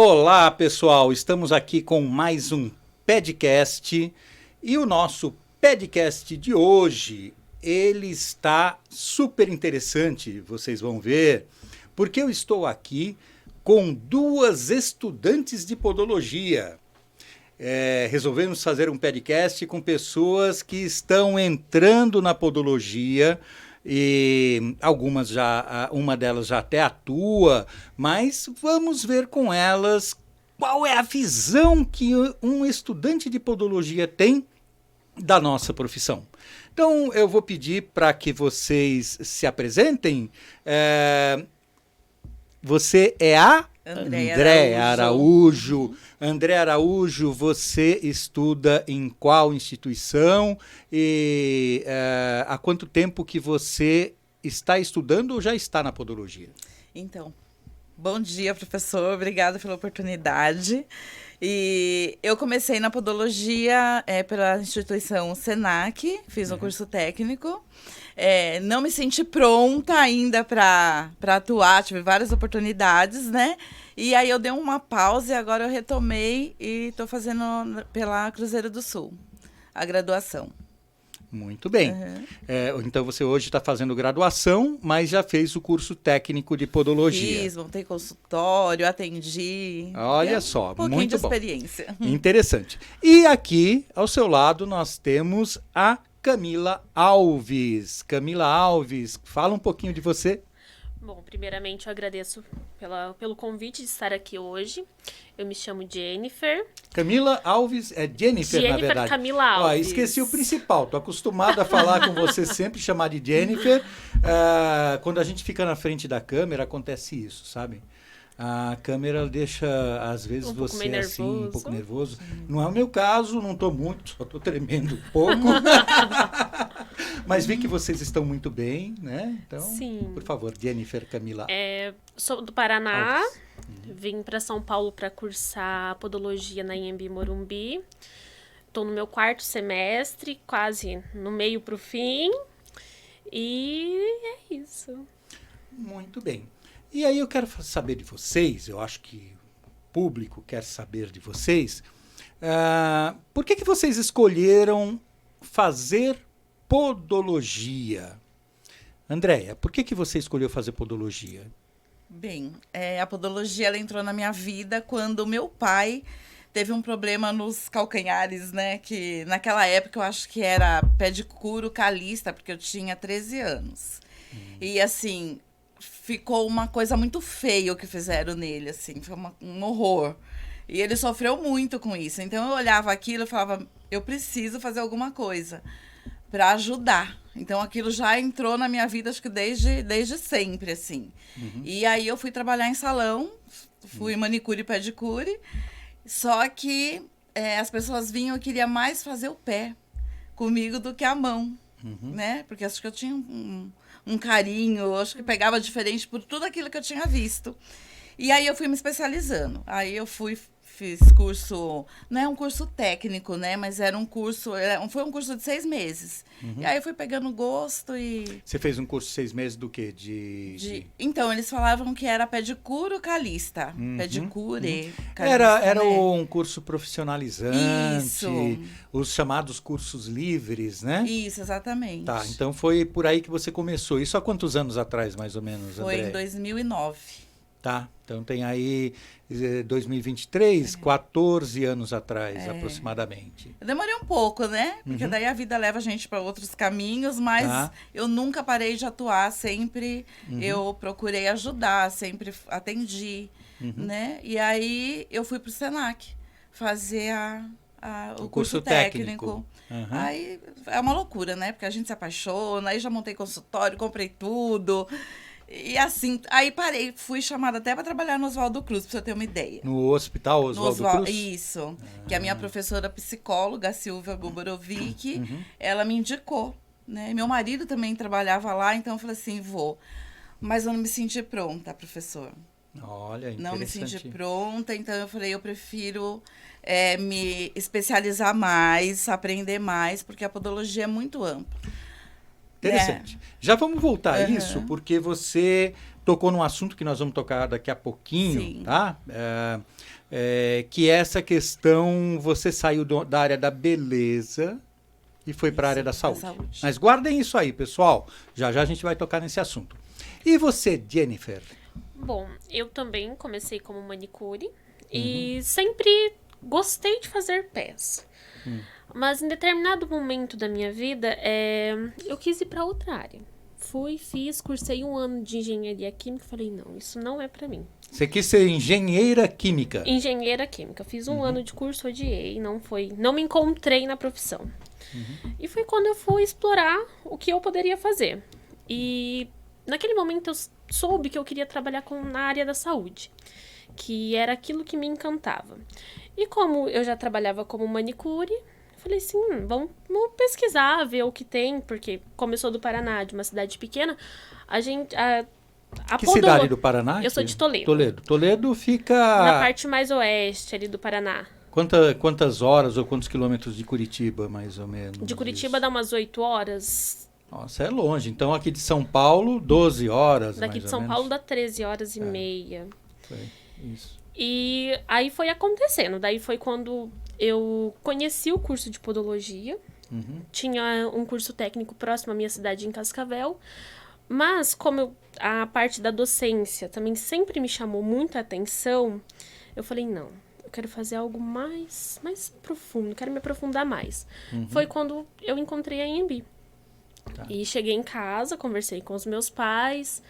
Olá, pessoal! Estamos aqui com mais um podcast e o nosso podcast de hoje, ele está super interessante, vocês vão ver, porque eu estou aqui com duas estudantes de podologia. Resolvemos fazer um podcast com pessoas que estão entrando na podologia e uma delas já até atua, mas vamos ver com elas qual é a visão que um estudante de podologia tem da nossa profissão. Então eu vou pedir para que vocês se apresentem. Você é a André Araújo. André Araújo, você estuda em qual instituição e há quanto tempo que você está estudando ou já está na podologia? Então, bom dia, professor. Obrigada pela oportunidade. E eu comecei na podologia pela instituição Senac, fiz um curso técnico. Não me senti pronta ainda para atuar, tive várias oportunidades, né? E aí eu dei uma pausa e agora eu retomei e estou fazendo pela Cruzeiro do Sul, a graduação. Muito bem. Então você hoje está fazendo graduação, mas já fez o curso técnico de podologia. Fiz, montei consultório, atendi. Olha só, pouquinho muito de bom. Experiência. Interessante. E aqui, ao seu lado, nós temos a Camila Alves. Camila Alves, fala um pouquinho de você. Bom, primeiramente eu agradeço pelo convite de estar aqui hoje. Eu me chamo Jennifer. Camila Alves, é Jennifer, na verdade. Camila Alves. Esqueci o principal, tô acostumado a falar com você sempre, chamar de Jennifer. Quando a gente fica na frente da câmera, acontece isso, sabe? A câmera deixa, às vezes, você assim, um pouco nervoso. Não é o meu caso, não estou muito, só estou tremendo um pouco. Mas vi que vocês estão muito bem, né? Então, sim. Por favor, Jennifer Camila. Sou do Paraná, vim para São Paulo para cursar podologia na Anhembi Morumbi. Estou no meu 4º semestre, quase no meio para o fim. E é isso. Muito bem. E aí eu quero saber de vocês, eu acho que o público quer saber de vocês, por que vocês escolheram fazer podologia? Andréia, por que você escolheu fazer podologia? Bem, a podologia ela entrou na minha vida quando meu pai teve um problema nos calcanhares, né? Que naquela época eu acho que era pedicuro calista, porque eu tinha 13 anos. E assim, ficou uma coisa muito feia o que fizeram nele, assim, foi um horror. E ele sofreu muito com isso. Então eu olhava aquilo e falava, eu preciso fazer alguma coisa para ajudar. Então aquilo já entrou na minha vida, acho que desde sempre, assim. E aí eu fui trabalhar em salão, fui manicure e pedicure, só que as pessoas vinham e queriam mais fazer o pé comigo do que a mão, né? Porque acho que eu tinha um carinho, acho que pegava diferente por tudo aquilo que eu tinha visto. E aí eu fui me especializando. Aí eu fiz curso, não é um curso técnico, né? Mas era um curso, foi um curso de 6 meses. E aí eu fui pegando gosto e... Você fez um curso de 6 meses do quê? Então, eles falavam que era pedicuro calista. Pedicure, calista, Era né? um curso profissionalizante, Isso. Os chamados cursos livres, né? Isso, exatamente. Tá, então foi por aí que você começou. Isso há quantos anos atrás, mais ou menos, André? Foi em 2009. Tá, então tem aí 2023, 14 anos atrás, aproximadamente. Eu demorei um pouco, né? Porque daí a vida leva a gente para outros caminhos, mas eu nunca parei de atuar, sempre eu procurei ajudar, sempre atendi, né? E aí eu fui para o Senac fazer o curso técnico. Aí é uma loucura, né? Porque a gente se apaixona, aí já montei consultório, comprei tudo. E assim, aí parei, fui chamada até para trabalhar no Oswaldo Cruz, para você ter uma ideia. No hospital Oswaldo Cruz? Isso, que a minha professora psicóloga, Silvia Guborovic, ela me indicou, né? Meu marido também trabalhava lá, então eu falei assim, vou. Mas eu não me senti pronta, professor. Olha, interessante. Não me senti pronta, então eu falei, eu prefiro me especializar mais, aprender mais, porque a podologia é muito ampla. Interessante. Já vamos voltar a isso, porque você tocou num assunto que nós vamos tocar daqui a pouquinho, Sim. tá? Que é essa questão, você saiu da área da beleza e foi para a área da saúde. Mas guardem isso aí, pessoal. Já já a gente vai tocar nesse assunto. E você, Jennifer? Bom, eu também comecei como manicure e sempre gostei de fazer pés. Mas em determinado momento da minha vida, eu quis ir para outra área. Cursei 1 ano de engenharia química e falei, não, isso não é para mim. Você quis ser engenheira química? Engenheira química. Fiz 1 ano de curso, odiei, não me encontrei na profissão. E foi quando eu fui explorar o que eu poderia fazer. E naquele momento eu soube que eu queria trabalhar na área da saúde, que era aquilo que me encantava. E como eu já trabalhava como manicure, falei assim, vamos pesquisar, ver o que tem, porque como eu sou do Paraná, de uma cidade pequena, Que cidade do Paraná? Eu sou de Toledo. Toledo fica... Na parte mais oeste ali do Paraná. Quantas horas ou quantos quilômetros de Curitiba, mais ou menos? De Curitiba dá umas 8 horas. Nossa, é longe. Então aqui de São Paulo, 12 horas, Daqui de São Paulo dá 13 horas e meia. Foi isso. E aí foi acontecendo. Daí foi quando eu conheci o curso de podologia. Tinha um curso técnico próximo à minha cidade, em Cascavel. Mas como a parte da docência também sempre me chamou muita atenção, eu falei, não, eu quero fazer algo mais profundo, quero me aprofundar mais. Foi quando eu encontrei a Anhembi. Tá. E cheguei em casa, conversei com os meus pais,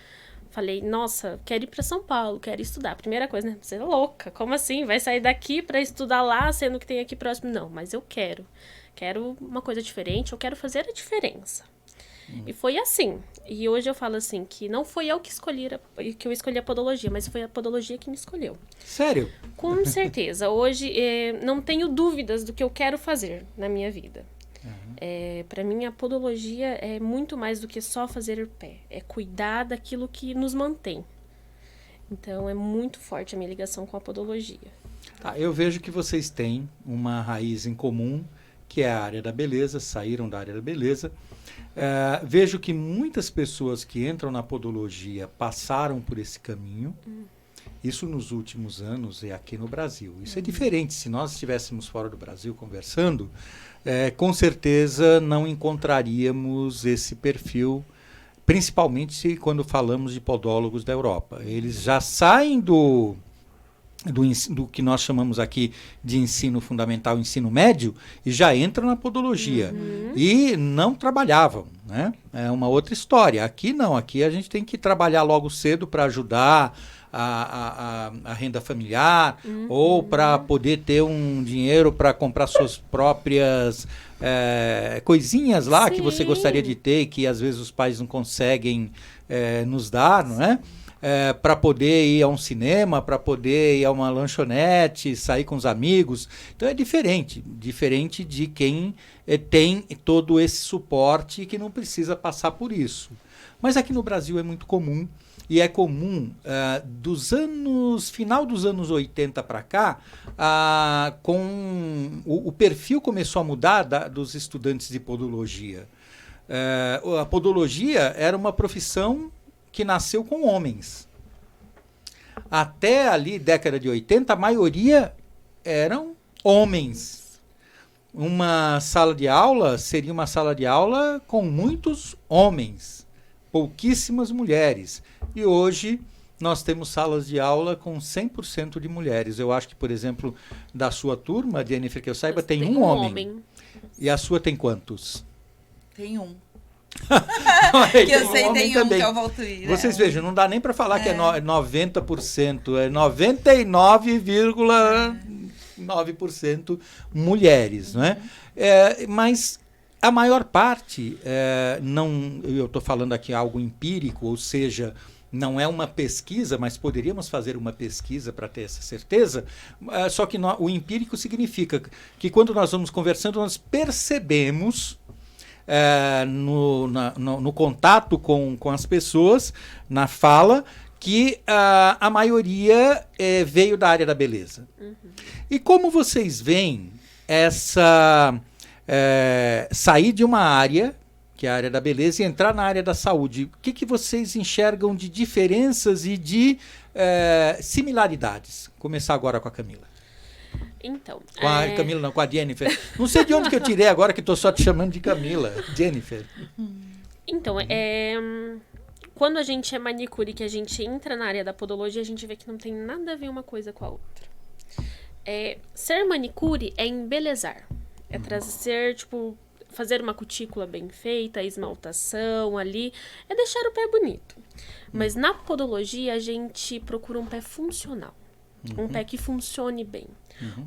falei, nossa, quero ir para São Paulo, quero estudar. Primeira coisa, né? Você é louca, como assim? Vai sair daqui para estudar lá, sendo que tem aqui próximo? Não, mas eu quero uma coisa diferente, eu quero fazer a diferença. E foi assim. E hoje eu falo assim, que não foi eu que eu escolhi a podologia, mas foi a podologia que me escolheu. Sério? Com certeza. Hoje não tenho dúvidas do que eu quero fazer na minha vida. Para mim, a podologia é muito mais do que só fazer pé. É cuidar daquilo que nos mantém. Então, é muito forte a minha ligação com a podologia. Tá, eu vejo que vocês têm uma raiz em comum, que é a área da beleza, saíram da área da beleza. Vejo que muitas pessoas que entram na podologia passaram por esse caminho. Isso nos últimos anos e aqui no Brasil. Isso é diferente. Se nós estivéssemos fora do Brasil conversando, com certeza não encontraríamos esse perfil, principalmente quando falamos de podólogos da Europa. Eles já saem do que nós chamamos aqui de ensino fundamental, ensino médio, e já entram na podologia. E não trabalhavam, né? É uma outra história. Aqui não, aqui a gente tem que trabalhar logo cedo para ajudar a renda familiar, ou para poder ter um dinheiro para comprar suas próprias coisinhas lá. Sim. Que você gostaria de ter, que às vezes os pais não conseguem nos dar, não é? Para poder ir a um cinema, para poder ir a uma lanchonete, sair com os amigos. Então é diferente de quem tem todo esse suporte e que não precisa passar por isso. Mas aqui no Brasil é muito comum, e é comum final dos anos 80 para cá, com o perfil começou a mudar dos estudantes de podologia. A podologia era uma profissão que nasceu com homens. Até ali, década de 80, a maioria eram homens. Uma sala de aula seria uma sala de aula com muitos homens, pouquíssimas mulheres. E hoje nós temos salas de aula com 100% de mulheres. Eu acho que, por exemplo, da sua turma, Jennifer, que eu saiba, tem um homem. E a sua tem quantos? Tem um. Que eu sei, tem um, que é o Valtuir. Vocês vejam, não dá nem para falar que é 90%, é 99,9% mulheres, não é? Mas a maior parte, eu estou falando aqui algo empírico, ou seja, não é uma pesquisa, mas poderíamos fazer uma pesquisa para ter essa certeza, só que o empírico significa que quando nós vamos conversando, nós percebemos no contato com as pessoas, na fala, que a maioria veio da área da beleza. E como vocês veem essa sair de uma área que é a área da beleza, e entrar na área da saúde. O que vocês enxergam de diferenças e de similaridades? Começar agora com a Camila. Então, Com a Camila não, com a Jennifer. Não sei de onde que eu tirei agora que estou só te chamando de Camila. Jennifer. Então, quando a gente é manicure, que a gente entra na área da podologia, a gente vê que não tem nada a ver uma coisa com a outra. Ser manicure é embelezar. É trazer, tipo, fazer uma cutícula bem feita, a esmaltação ali, é deixar o pé bonito. Mas na podologia, a gente procura um pé funcional. Um pé que funcione bem.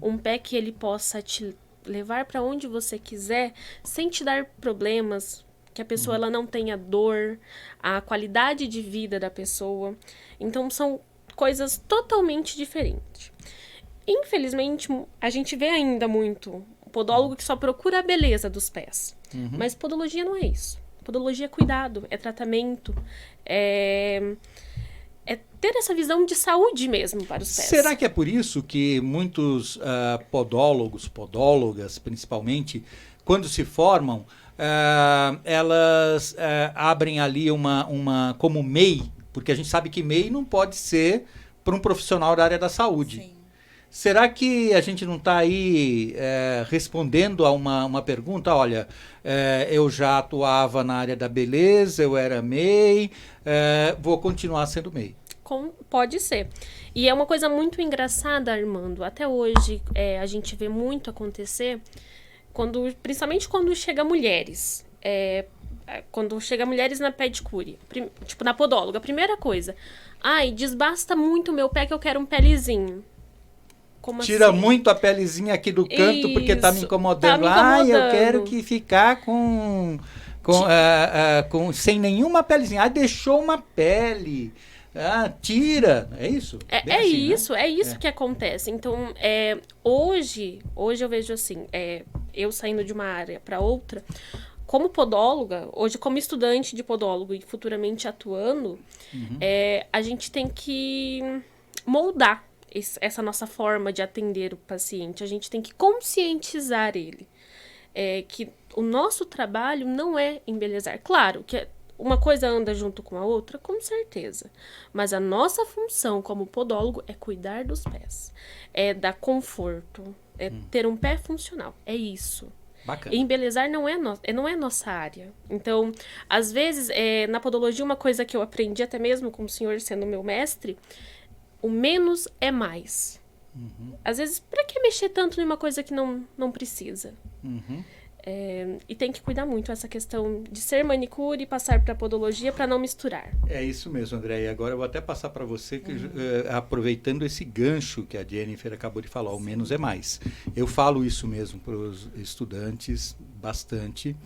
Um pé que ele possa te levar para onde você quiser, sem te dar problemas, que a pessoa ela não tenha dor, a qualidade de vida da pessoa. Então, são coisas totalmente diferentes. Infelizmente, a gente vê ainda muito podólogo que só procura a beleza dos pés. Mas podologia não é isso. Podologia é cuidado, é tratamento, é ter essa visão de saúde mesmo para os pés. Será que é por isso que muitos podólogos, podólogas principalmente, quando se formam, elas abrem ali uma como MEI, porque a gente sabe que MEI não pode ser para um profissional da área da saúde. Sim. Será que a gente não está aí respondendo a uma pergunta? Olha, eu já atuava na área da beleza, eu era MEI, vou continuar sendo MEI. Pode ser. E é uma coisa muito engraçada, Armando. Até hoje a gente vê muito acontecer, principalmente quando chega mulheres. Quando chega mulheres na pedicure, tipo na podóloga, a primeira coisa. Desbasta muito o meu pé que eu quero um pé lisinho. Como Tira assim? muito a pelezinha aqui do canto porque tá me Isso, incomodando. tá me Eu quero incomodando. que ficar sem nenhuma pelezinha. Deixou uma pele. Tira. É isso? Bem assim, né? É isso que acontece. Então, hoje eu vejo assim, eu saindo de uma área para outra, como podóloga, hoje como estudante de podólogo e futuramente atuando, a gente tem que moldar essa nossa forma de atender o paciente. A gente tem que conscientizar ele. Que o nosso trabalho não é embelezar. Claro que uma coisa anda junto com a outra, com certeza. Mas a nossa função como podólogo é cuidar dos pés. É dar conforto. É ter um pé funcional. É isso. Bacana. E embelezar não é nossa área. Então, às vezes, na podologia, uma coisa que eu aprendi até mesmo com o senhor sendo meu mestre, o menos é mais. Às vezes, pra que mexer tanto em uma coisa que não precisa? E tem que cuidar muito essa questão de ser manicure e passar para podologia para não misturar. É isso mesmo, André. E agora eu vou até passar para você, que, aproveitando esse gancho que a Jennifer acabou de falar, o menos é mais. Eu falo isso mesmo para os estudantes bastante,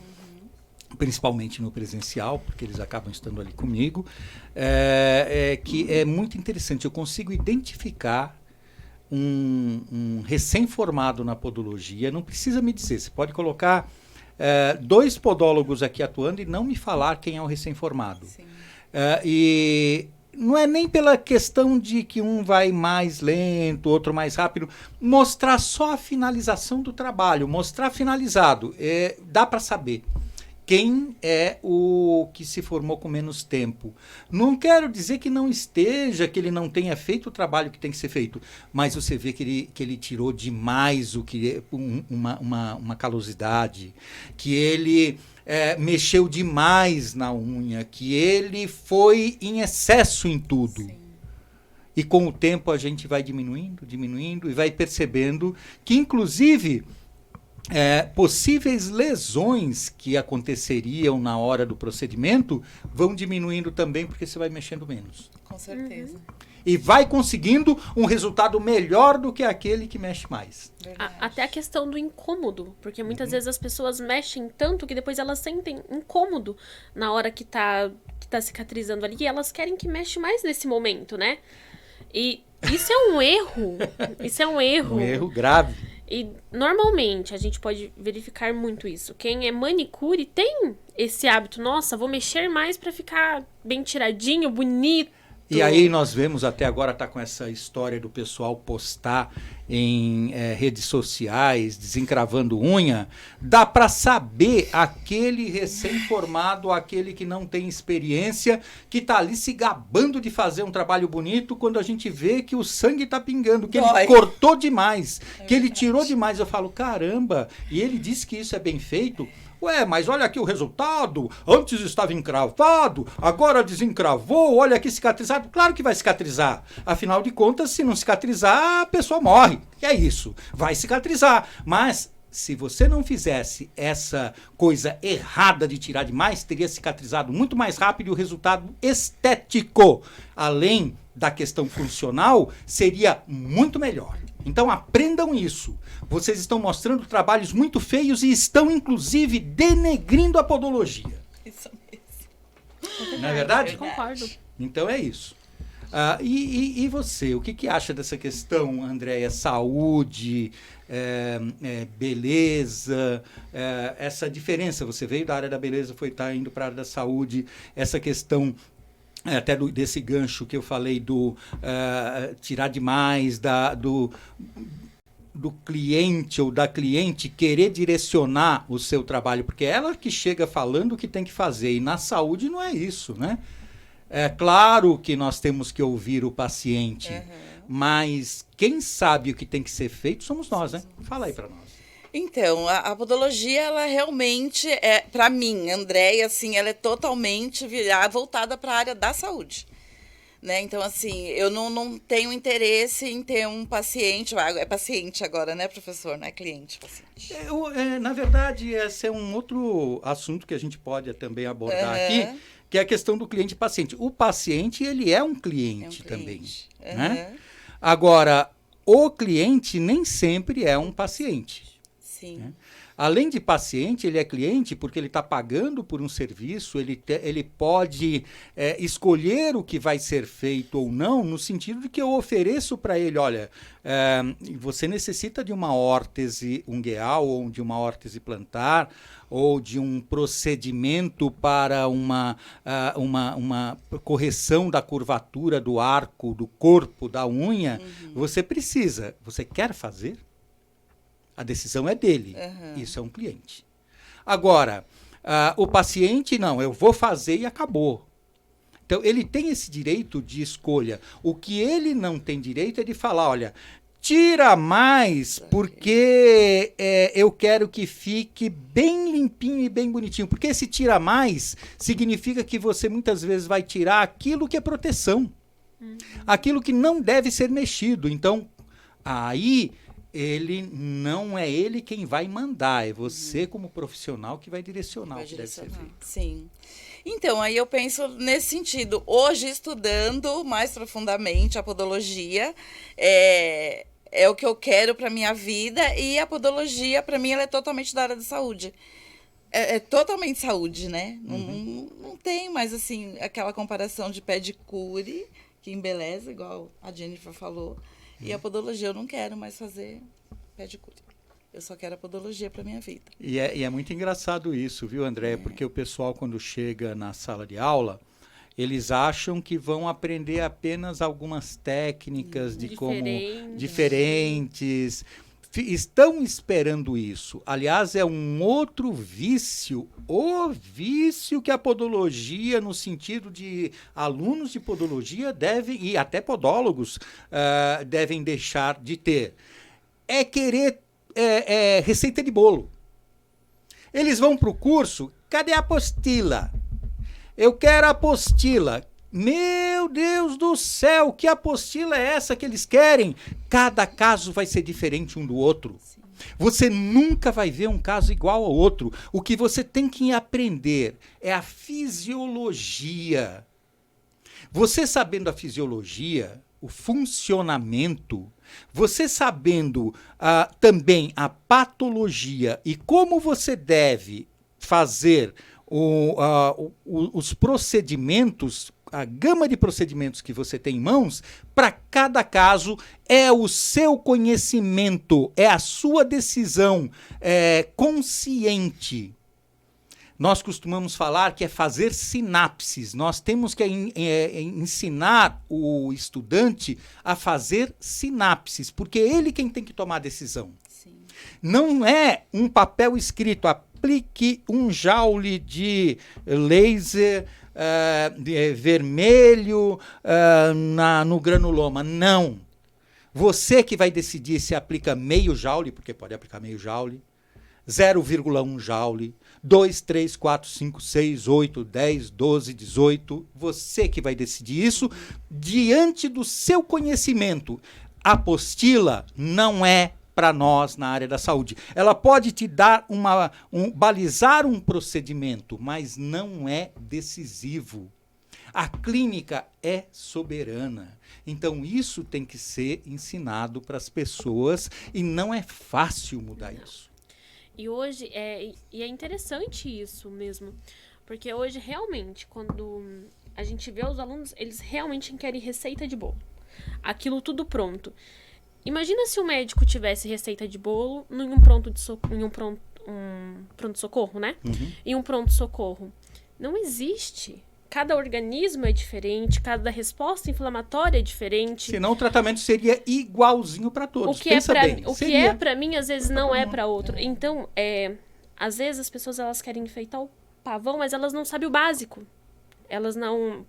principalmente no presencial, porque eles acabam estando ali comigo, que é muito interessante. Eu consigo identificar um recém-formado na podologia, não precisa me dizer, você pode colocar 2 podólogos aqui atuando e não me falar quem é o recém-formado. E não é nem pela questão de que um vai mais lento, outro mais rápido, mostrar só a finalização do trabalho, mostrar finalizado, dá para saber quem é o que se formou com menos tempo. Não quero dizer que não esteja, que ele não tenha feito o trabalho que tem que ser feito, mas você vê que ele tirou demais uma calosidade, que ele mexeu demais na unha, que ele foi em excesso em tudo. Sim. E com o tempo a gente vai diminuindo e vai percebendo que, inclusive, possíveis lesões que aconteceriam na hora do procedimento vão diminuindo também, porque você vai mexendo menos. Com certeza. E vai conseguindo um resultado melhor do que aquele que mexe mais. Até a questão do incômodo, porque muitas vezes as pessoas mexem tanto que depois elas sentem incômodo na hora que tá cicatrizando ali, e elas querem que mexe mais nesse momento, né? E isso é um erro. Isso é um erro. Um erro grave. E normalmente a gente pode verificar muito isso. Quem é manicure tem esse hábito. Nossa, vou mexer mais pra ficar bem tiradinho, bonito. E aí nós vemos até agora, tá com essa história do pessoal postar em redes sociais, desencravando unha, dá para saber aquele recém-formado, aquele que não tem experiência, que tá ali se gabando de fazer um trabalho bonito, quando a gente vê que o sangue tá pingando, que ele cortou demais, que ele tirou demais. Eu falo, caramba, e ele disse que isso é bem feito. Ué, mas olha aqui o resultado, antes estava encravado, agora desencravou, olha aqui cicatrizado. Claro que vai cicatrizar, afinal de contas, se não cicatrizar, a pessoa morre. É isso, vai cicatrizar. Mas se você não fizesse essa coisa errada de tirar demais, teria cicatrizado muito mais rápido e o resultado estético, além da questão funcional, seria muito melhor. Então aprendam isso. Vocês estão mostrando trabalhos muito feios e estão, inclusive, denegrindo a podologia. Isso mesmo. Não é verdade? Concordo. Então é isso. E você, o que acha dessa questão, Andréia? Saúde, beleza, essa diferença. Você veio da área da beleza, tá indo para a área da saúde, essa questão... até desse gancho que eu falei do tirar demais do cliente ou da cliente querer direcionar o seu trabalho, porque é ela que chega falando o que tem que fazer, e na saúde não é isso, né? É claro que nós temos que ouvir o paciente, mas quem sabe o que tem que ser feito somos nós, né? Fala aí para nós. Então, a podologia, ela realmente para mim, Andréia, assim, ela é totalmente voltada para a área da saúde. Né? Então, assim, eu não tenho interesse em ter um paciente, é paciente agora, né, professor? Não é cliente, paciente. Na verdade, esse é um outro assunto que a gente pode também abordar aqui, que é a questão do cliente e paciente. O paciente, ele é um cliente também. Né? Agora, o cliente nem sempre é um paciente. Sim. Né? Além de paciente, ele é cliente porque ele está pagando por um serviço, ele pode escolher o que vai ser feito ou não, no sentido de que eu ofereço para ele, olha, você necessita de uma órtese ungueal ou de uma órtese plantar, ou de um procedimento para uma correção da curvatura do arco, do corpo, da unha, você precisa. Você quer fazer? A decisão é dele. Isso é um cliente. Agora, o paciente, não, eu vou fazer e acabou. Então, ele tem esse direito de escolha. O que ele não tem direito é de falar, olha, tira mais porque eu quero que fique bem limpinho e bem bonitinho. Porque esse tira mais significa que você muitas vezes vai tirar aquilo que é proteção. Aquilo que não deve ser mexido. Então, aí... não é ele quem vai mandar, é você como profissional que vai direcionar o que deve ser feito. Sim. Então, aí eu penso nesse sentido. Hoje, estudando mais profundamente a podologia, é o que eu quero para minha vida, e a podologia, para mim, ela é totalmente da área da saúde. É totalmente saúde, né? Não tem mais, assim, aquela comparação de pedicure, que embeleza, igual a Jennifer falou. E a podologia, eu não quero mais fazer pedicure. Eu só quero a podologia para minha vida. E é muito engraçado isso, viu, Andréia? Porque o pessoal, quando chega na sala de aula, eles acham que vão aprender apenas algumas técnicas diferentes. Estão esperando isso. Aliás, é um outro vício, o vício que a podologia, no sentido de alunos de podologia devem, e até podólogos, devem deixar de ter. É querer receita de bolo. Eles vão para o curso, cadê a apostila? Eu quero a apostila. Meu Deus do céu, que apostila é essa que eles querem? Cada caso vai ser diferente um do outro. Sim. Você nunca vai ver um caso igual ao outro. O que você tem que aprender é a fisiologia. Você sabendo a fisiologia, o funcionamento, você sabendo também a patologia e como você deve fazer os procedimentos, a gama de procedimentos que você tem em mãos, para cada caso é o seu conhecimento, é a sua decisão consciente. nós costumamos falar que é fazer sinapses. Nós temos que ensinar o estudante a fazer sinapses, porque é ele quem tem que tomar a decisão. Sim. Não é um papel escrito, aplique 1 joule de laser vermelho no granuloma. Não. Você que vai decidir se aplica meio joule, porque pode aplicar meio joule, 0,1 joule, 2, 3, 4, 5, 6, 8, 10, 12, 18. Você que vai decidir isso diante do seu conhecimento. A apostila não é para nós na área da saúde. Ela pode te dar balizar um procedimento, mas não é decisivo. A clínica é soberana. Então, isso tem que ser ensinado para as pessoas e não é fácil mudar isso. E hoje, é interessante isso mesmo, porque hoje, realmente, quando a gente vê os alunos, eles realmente querem receita de bolo. Aquilo tudo pronto. Imagina se o médico tivesse receita de bolo em um pronto-socorro, né? Uhum. Em um pronto-socorro. Não existe. Cada organismo é diferente, cada resposta inflamatória é diferente. Senão o tratamento seria igualzinho para todos. O que é para mim, às vezes, não é para outro. Então, às vezes as pessoas elas querem enfeitar o pavão, mas elas não sabem o básico. Elas não...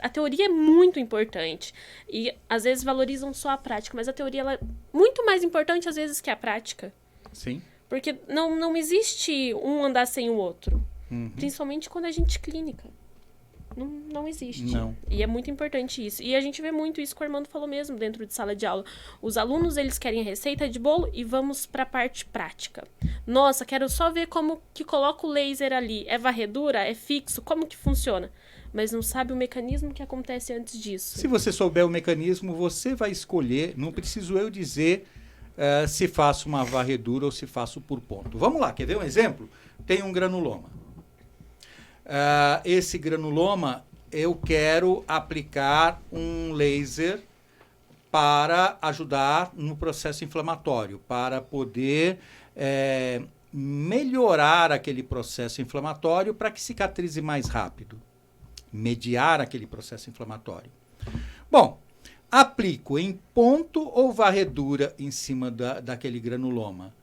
A teoria é muito importante. E, às vezes, valorizam só a prática. Mas a teoria ela é muito mais importante, às vezes, que a prática. Sim. Porque não existe um andar sem o outro. Uhum. Principalmente quando a gente clínica. Não existe. Não. E é muito importante isso. E a gente vê muito isso que o Armando falou mesmo dentro de sala de aula. Os alunos, eles querem a receita de bolo e vamos para a parte prática. Nossa, quero só ver como que coloca o laser ali. É varredura? É fixo? Como que funciona? Mas não sabe o mecanismo que acontece antes disso. Se você souber o mecanismo, você vai escolher. Não preciso eu dizer se faço uma varredura ou se faço por ponto. Vamos lá, quer ver um exemplo? Tem um granuloma. Esse granuloma, eu quero aplicar um laser para ajudar no processo inflamatório, para poder melhorar aquele processo inflamatório para que cicatrize mais rápido, mediar aquele processo inflamatório. Bom, aplico em ponto ou varredura em cima daquele granuloma.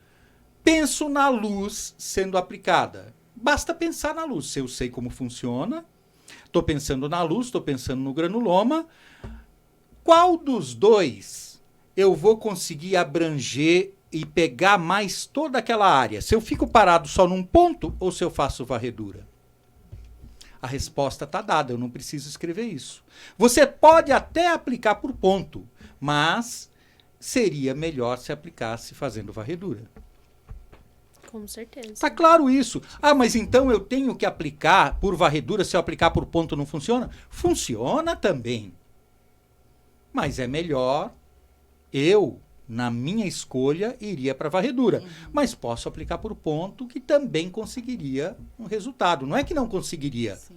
Penso na luz sendo aplicada. Basta pensar na luz. Se eu sei como funciona, estou pensando na luz, estou pensando no granuloma, qual dos dois eu vou conseguir abranger e pegar mais toda aquela área? Se eu fico parado só num ponto ou se eu faço varredura? A resposta está dada, eu não preciso escrever isso. Você pode até aplicar por ponto, mas seria melhor se aplicasse fazendo varredura. Com certeza. Está claro isso. Mas então eu tenho que aplicar por varredura, se eu aplicar por ponto não funciona? Funciona também. Mas é melhor, na minha escolha, iria para varredura. Mas posso aplicar por ponto, que também conseguiria um resultado. Não é que não conseguiria. Sim.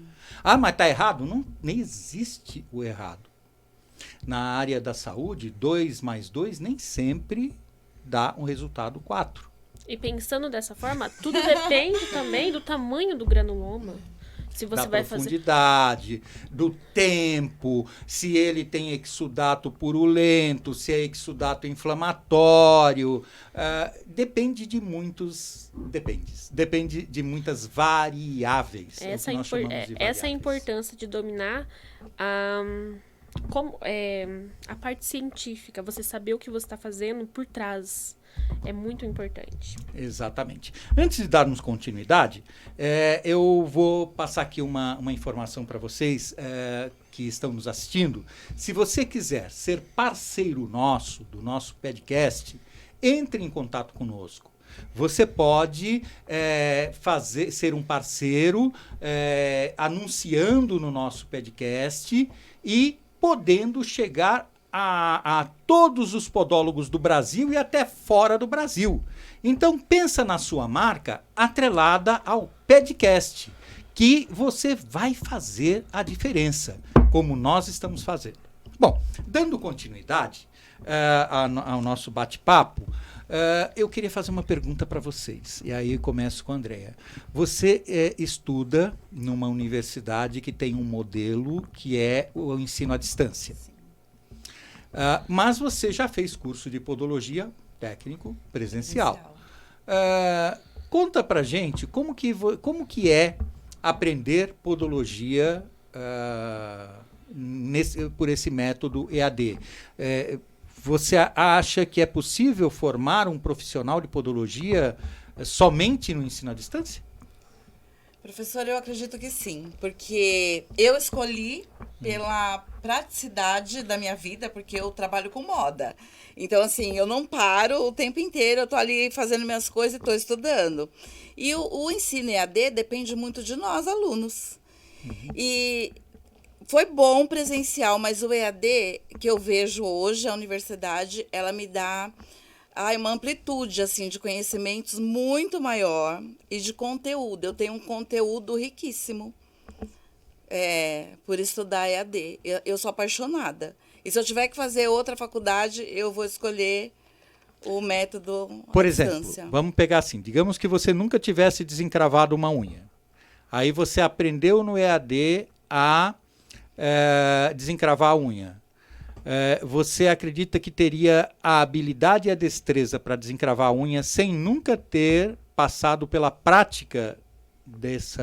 Mas está errado? Não, nem existe o errado. Na área da saúde, 2 mais 2 nem sempre dá um resultado 4. E pensando dessa forma, tudo depende também do tamanho do granuloma. Se você vai fazer... Da profundidade, do tempo, se ele tem exudato purulento, se é exudato inflamatório. Depende de muitas variáveis. Essa é a importância de dominar a parte científica, você saber o que você está fazendo por trás. É muito importante. Exatamente. Antes de darmos continuidade, eu vou passar aqui uma informação para vocês que estão nos assistindo. Se você quiser ser parceiro do nosso podcast, entre em contato conosco. Você pode ser um parceiro anunciando no nosso podcast e podendo chegar a todos os podólogos do Brasil e até fora do Brasil. Então, pensa na sua marca atrelada ao podcast, que você vai fazer a diferença, como nós estamos fazendo. Bom, dando continuidade ao nosso bate-papo, Eu queria fazer uma pergunta para vocês, e aí eu começo com a Andrea. Você estuda numa universidade que tem um modelo que é o ensino à distância. Mas você já fez curso de podologia técnico presencial. Conta pra gente como que é aprender podologia por esse método EAD. Você acha que é possível formar um profissional de podologia somente no ensino à distância? Professor, eu acredito que sim, porque eu escolhi pela praticidade da minha vida, porque eu trabalho com moda. Então, assim, eu não paro o tempo inteiro, eu tô ali fazendo minhas coisas e tô estudando. E o ensino EAD depende muito de nós, alunos. E foi bom presencial, mas o EAD que eu vejo hoje, a universidade, ela me dá uma amplitude assim, de conhecimentos muito maior e de conteúdo. Eu tenho um conteúdo riquíssimo por estudar EAD. Eu sou apaixonada. E se eu tiver que fazer outra faculdade, eu vou escolher o método Por à exemplo, distância. vamos pegar assim, digamos que você nunca tivesse desencravado uma unha. Aí você aprendeu no EAD a desencravar a unha. Você acredita que teria a habilidade e a destreza para desencravar a unha sem nunca ter passado pela prática desse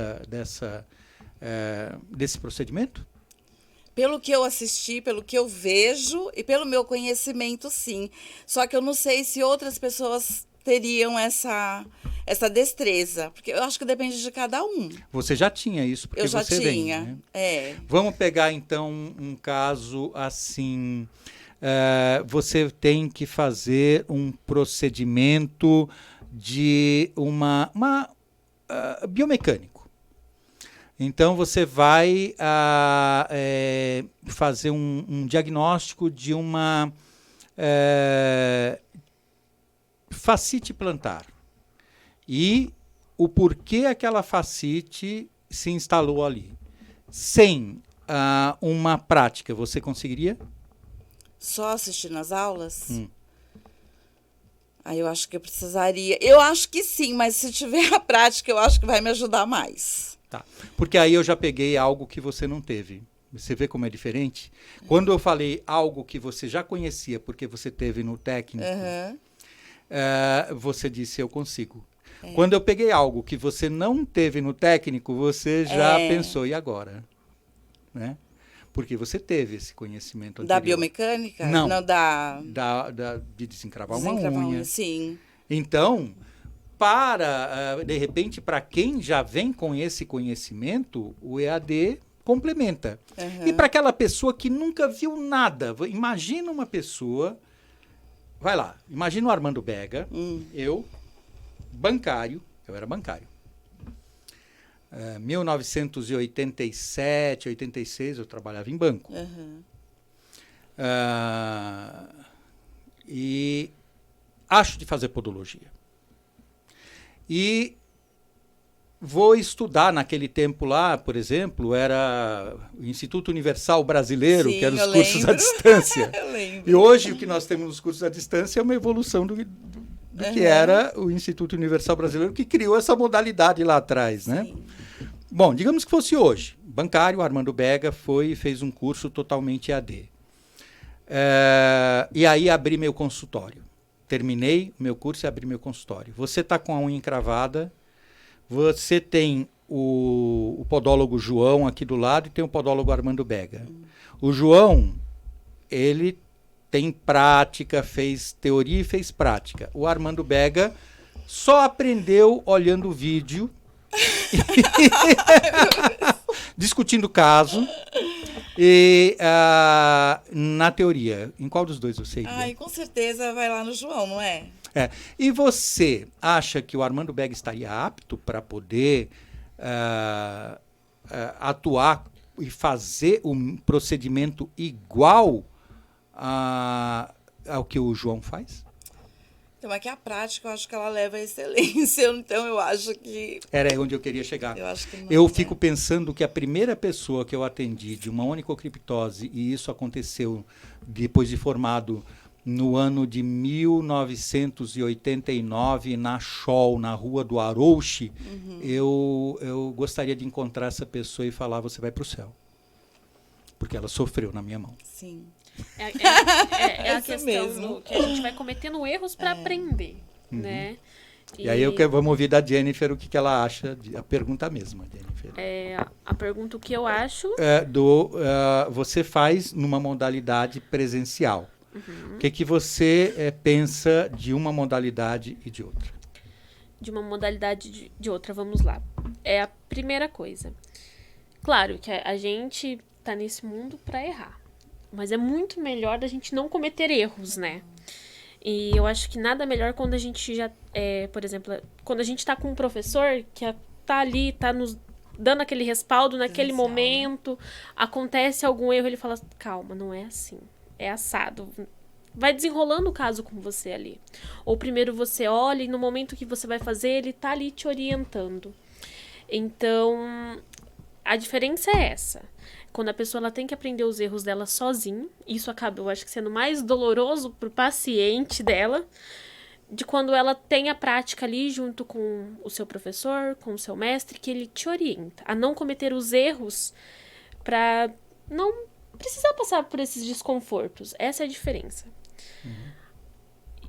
procedimento? Pelo que eu assisti, pelo que eu vejo e pelo meu conhecimento, sim. Só que eu não sei se outras pessoas teriam essa destreza, porque eu acho que depende de cada um. Você já tinha isso, porque Eu já você tinha, vem, né? Vamos pegar, então, um caso assim. Você tem que fazer um procedimento de biomecânico. Então, você vai fazer um diagnóstico de uma fascite plantar. E o porquê aquela fascite se instalou ali. Sem uma prática, você conseguiria? Só assistindo as aulas? Aí eu acho que eu precisaria. Eu acho que sim, mas se tiver a prática, eu acho que vai me ajudar mais. Tá. Porque aí eu já peguei algo que você não teve. Você vê como é diferente? Quando eu falei algo que você já conhecia, porque você teve no técnico, você disse, eu consigo. Quando eu peguei algo que você não teve no técnico, você já pensou, e agora? Né? Porque você teve esse conhecimento anterior. Da biomecânica? Não, de desencravar uma unha. Sim. Então, de repente, para quem já vem com esse conhecimento, o EAD complementa. E para aquela pessoa que nunca viu nada, imagina uma pessoa, vai lá, imagina o Armando Bega, eu era bancário. 1987, 86, eu trabalhava em banco. E acho de fazer podologia. E vou estudar naquele tempo lá, por exemplo, era o Instituto Universal Brasileiro, que eram os cursos à distância. Eu lembro. E hoje o que nós temos nos cursos à distância é uma evolução do que era o Instituto Universal Brasileiro, que criou essa modalidade lá atrás, né? Sim. Bom, digamos que fosse hoje. Bancário, Armando Bega foi e fez um curso totalmente EAD. E aí abri meu consultório. Terminei o meu curso e abri meu consultório. Você está com a unha encravada, você tem o podólogo João aqui do lado e tem o podólogo Armando Bega. O João, ele tem prática, fez teoria e fez prática. O Armando Bega só aprendeu olhando o vídeo, discutindo o caso, e na teoria. Em qual dos dois você iria? Ai, com certeza vai lá no João, não é? E você acha que o Armando Bega estaria apto para poder atuar e fazer um procedimento igual ao que o João faz? Então, é que a prática, eu acho que ela leva à excelência. Então, eu acho que... Era onde eu queria chegar. Eu acho que não, eu fico pensando que a primeira pessoa que eu atendi de uma onicocriptose, e isso aconteceu depois de formado no ano de 1989, na Scholl, na rua do Arouche, eu gostaria de encontrar essa pessoa e falar, você vai para o céu. Porque ela sofreu na minha mão. Sim. É a Isso questão mesmo. que a gente vai cometendo erros para aprender, né? E aí vamos ouvir da Jennifer o que ela acha, a pergunta mesma, Jennifer. A pergunta o que eu acho... Você faz numa modalidade presencial. O que você pensa de uma modalidade e de outra? De uma modalidade de outra, vamos lá. É a primeira coisa. Claro que a gente tá nesse mundo para errar. Mas é muito melhor da gente não cometer erros, né? E eu acho que nada melhor quando a gente já... por exemplo, quando a gente tá com um professor que tá ali, tá nos dando aquele respaldo naquele momento, acontece algum erro, ele fala, calma, não é assim, é assado. Vai desenrolando o caso com você ali. Ou primeiro você olha e no momento que você vai fazer, ele tá ali te orientando. Então, a diferença é essa. Quando a pessoa ela tem que aprender os erros dela sozinha, isso acaba, eu acho que sendo mais doloroso pro paciente dela, de quando ela tem a prática ali junto com o seu professor, com o seu mestre, que ele te orienta a não cometer os erros para não precisar passar por esses desconfortos. Essa é a diferença.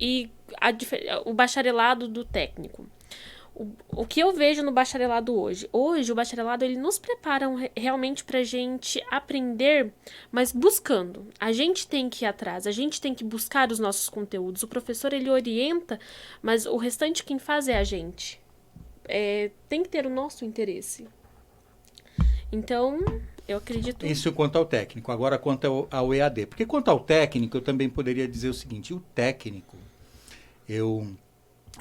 E o bacharelado do técnico. O que eu vejo no bacharelado hoje? Hoje, o bacharelado, ele nos prepara realmente pra gente aprender, mas buscando. A gente tem que ir atrás, a gente tem que buscar os nossos conteúdos. O professor, ele orienta, mas o restante quem faz é a gente. Tem que ter o nosso interesse. Então, eu acredito... Isso quanto ao técnico. Agora, quanto ao EAD. Porque quanto ao técnico, eu também poderia dizer o seguinte. O técnico, eu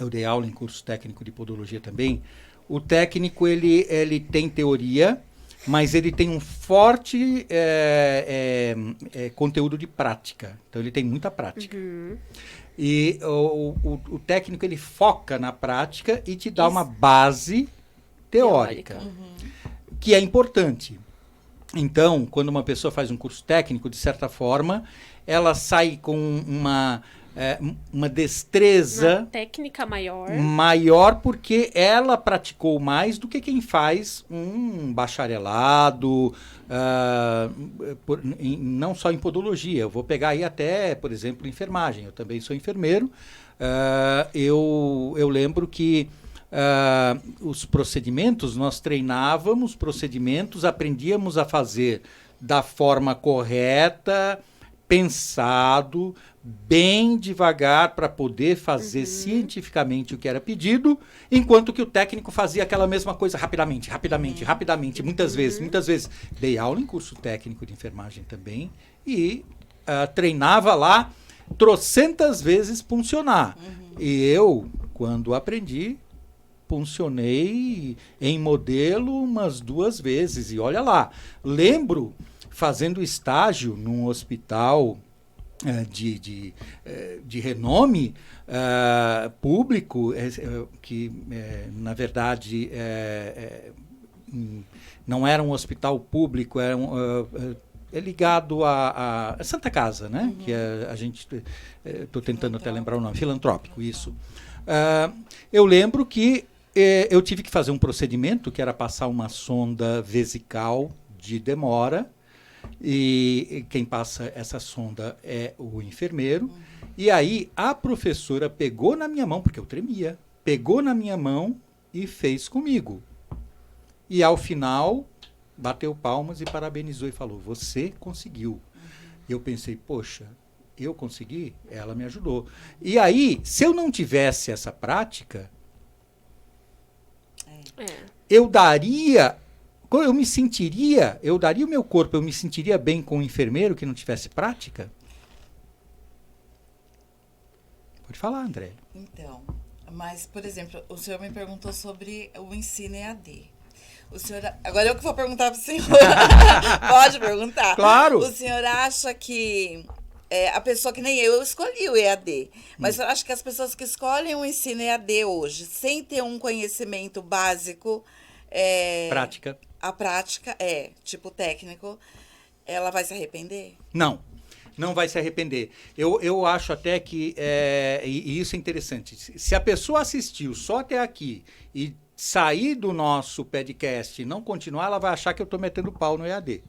dei aula em curso técnico de podologia também. O técnico, ele tem teoria, mas ele tem um forte conteúdo de prática. Então, ele tem muita prática. E o técnico, ele foca na prática e te dá uma base teórica. Que é importante. Então, quando uma pessoa faz um curso técnico, de certa forma, ela sai com uma destreza... Uma técnica maior. Maior porque ela praticou mais do que quem faz um bacharelado, não só em podologia. Eu vou pegar aí até, por exemplo, enfermagem. Eu também sou enfermeiro. Eu lembro que os procedimentos, nós treinávamos procedimentos, aprendíamos a fazer da forma correta, pensado, bem devagar para poder fazer cientificamente o que era pedido, enquanto que o técnico fazia aquela mesma coisa rapidamente, muitas vezes. Dei aula em curso técnico de enfermagem também e treinava lá trocentas vezes puncionar. E eu, quando aprendi, puncionei em modelo umas 2 vezes. E olha lá, lembro fazendo estágio num hospital de renome público, que na verdade não era um hospital público, era ligado a Santa Casa, né? Que a gente, estou tentando até lembrar o nome, filantrópico, isso. Eu lembro que eu tive que fazer um procedimento que era passar uma sonda vesical de demora, e quem passa essa sonda é o enfermeiro. E aí a professora pegou na minha mão, porque eu tremia, pegou na minha mão e fez comigo. E ao final bateu palmas e parabenizou e falou, você conseguiu. E eu pensei, poxa, eu consegui? Ela me ajudou. E aí, se eu não tivesse essa prática, eu daria o meu corpo, eu me sentiria bem com um enfermeiro que não tivesse prática? Pode falar, André. Então, mas, por exemplo, o senhor me perguntou sobre o ensino EAD. O senhor, agora eu que vou perguntar para o senhor. Pode perguntar. Claro. O senhor acha que a pessoa que nem eu escolhi o EAD, mas eu acho que as pessoas que escolhem o ensino EAD hoje, sem ter um conhecimento básico... prática. A prática, tipo técnico, ela vai se arrepender? Não. Não vai se arrepender. Eu acho até que, e isso é interessante, se a pessoa assistiu só até aqui e sair do nosso podcast e não continuar, ela vai achar que eu estou metendo pau no EAD.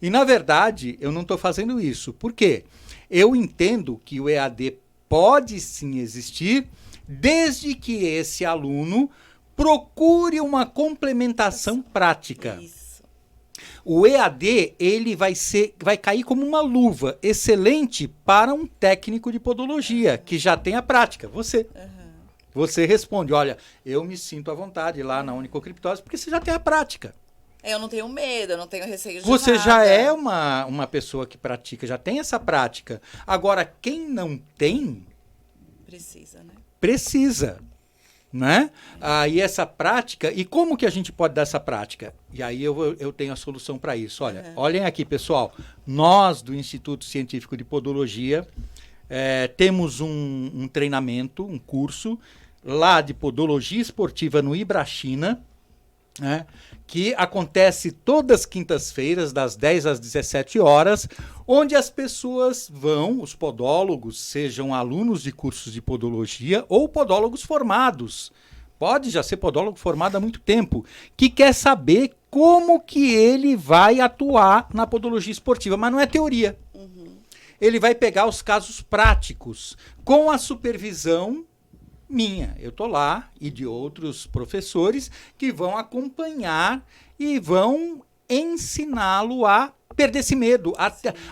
E, na verdade, eu não estou fazendo isso. Por quê? Eu entendo que o EAD pode sim existir, desde que esse aluno procure uma complementação prática. Isso. O EAD, ele vai cair como uma luva, excelente para um técnico de podologia, que já tem a prática. Você. Você responde, olha, eu me sinto à vontade lá na onicocriptose, porque você já tem a prática. Eu não tenho medo, eu não tenho receio de Você nada. já é uma pessoa que pratica, já tem essa prática. Agora, quem não tem, Precisa, né? precisa. Né? E essa prática, e como que a gente pode dar essa prática? E aí eu tenho a solução para isso. Olha, olhem aqui, pessoal, nós do Instituto Científico de Podologia temos um treinamento, um curso lá de podologia esportiva no Ibrachina, né, que acontece todas as quintas-feiras, das 10 às 17 horas, onde as pessoas vão, os podólogos, sejam alunos de cursos de podologia ou podólogos formados, pode já ser podólogo formado há muito tempo, que quer saber como que ele vai atuar na podologia esportiva, mas não é teoria. Ele vai pegar os casos práticos, com a supervisão minha. Eu estou lá e de outros professores que vão acompanhar e vão ensiná-lo a perder esse medo,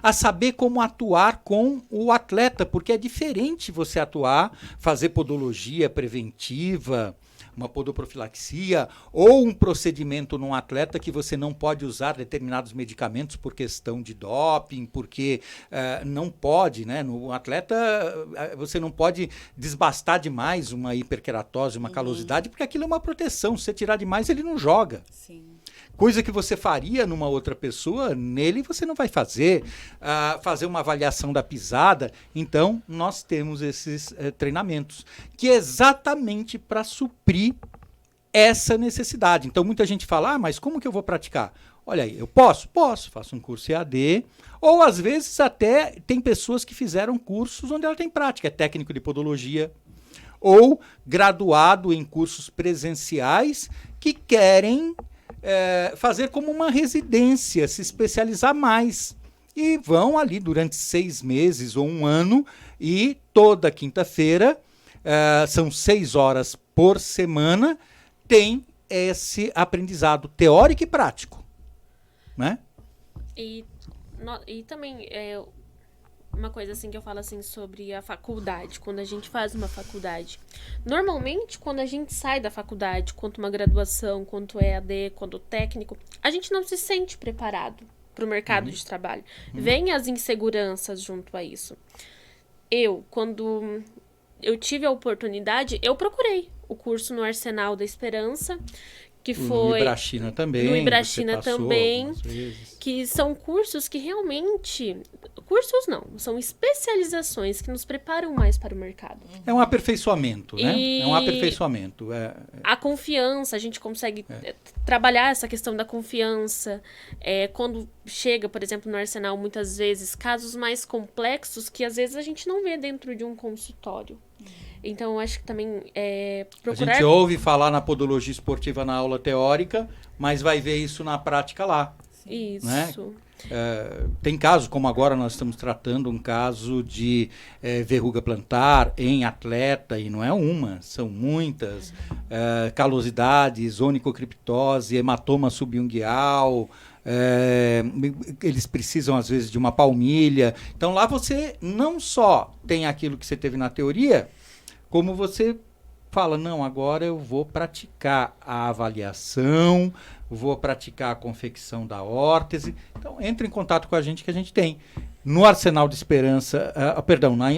a saber como atuar com o atleta, porque é diferente você atuar, fazer podologia preventiva, uma podoprofilaxia ou um procedimento num atleta que você não pode usar determinados medicamentos por questão de doping, porque não pode, né? No atleta você não pode desbastar demais uma hiperkeratose, uma calosidade, porque aquilo é uma proteção. Se você tirar demais, ele não joga. Sim. Coisa que você faria numa outra pessoa, nele você não vai fazer. Fazer uma avaliação da pisada. Então, nós temos esses treinamentos, que é exatamente para suprir essa necessidade. Então, muita gente fala, mas como que eu vou praticar? Olha aí, eu posso, faço um curso EAD, ou às vezes até tem pessoas que fizeram cursos onde ela tem prática, é técnico de podologia, ou graduado em cursos presenciais que querem fazer como uma residência, se especializar mais. E vão ali durante 6 meses ou 1 ano e toda quinta-feira, são 6 horas por semana, tem esse aprendizado teórico e prático. Né? E também uma coisa assim que eu falo assim sobre a faculdade, quando a gente faz uma faculdade. Normalmente, quando a gente sai da faculdade, quanto uma graduação, quanto EAD, quanto técnico, a gente não se sente preparado para o mercado de trabalho. Vem as inseguranças junto a isso. Quando eu tive a oportunidade, eu procurei o curso no Arsenal da Esperança, que foi... No Ibrachina também. No Ibrachina também, que são cursos que realmente... Cursos não, são especializações que nos preparam mais para o mercado. É um aperfeiçoamento, né? É um aperfeiçoamento. A confiança, a gente consegue trabalhar essa questão da confiança. Quando chega, por exemplo, no Arsenal, muitas vezes, casos mais complexos que às vezes a gente não vê dentro de um consultório. Então, eu acho que também procurar... A gente ouve falar na podologia esportiva na aula teórica, mas vai ver isso na prática lá. Isso. Né? Tem casos, como agora nós estamos tratando um caso de verruga plantar em atleta, e não é uma, são muitas, calosidades, onicocriptose, hematoma subungueal, eles precisam às vezes de uma palmilha. Então lá você não só tem aquilo que você teve na teoria, como você fala, não, agora eu vou praticar a avaliação, vou praticar a confecção da órtese. Então, entre em contato com a gente que a gente tem. No Arsenal de Esperança,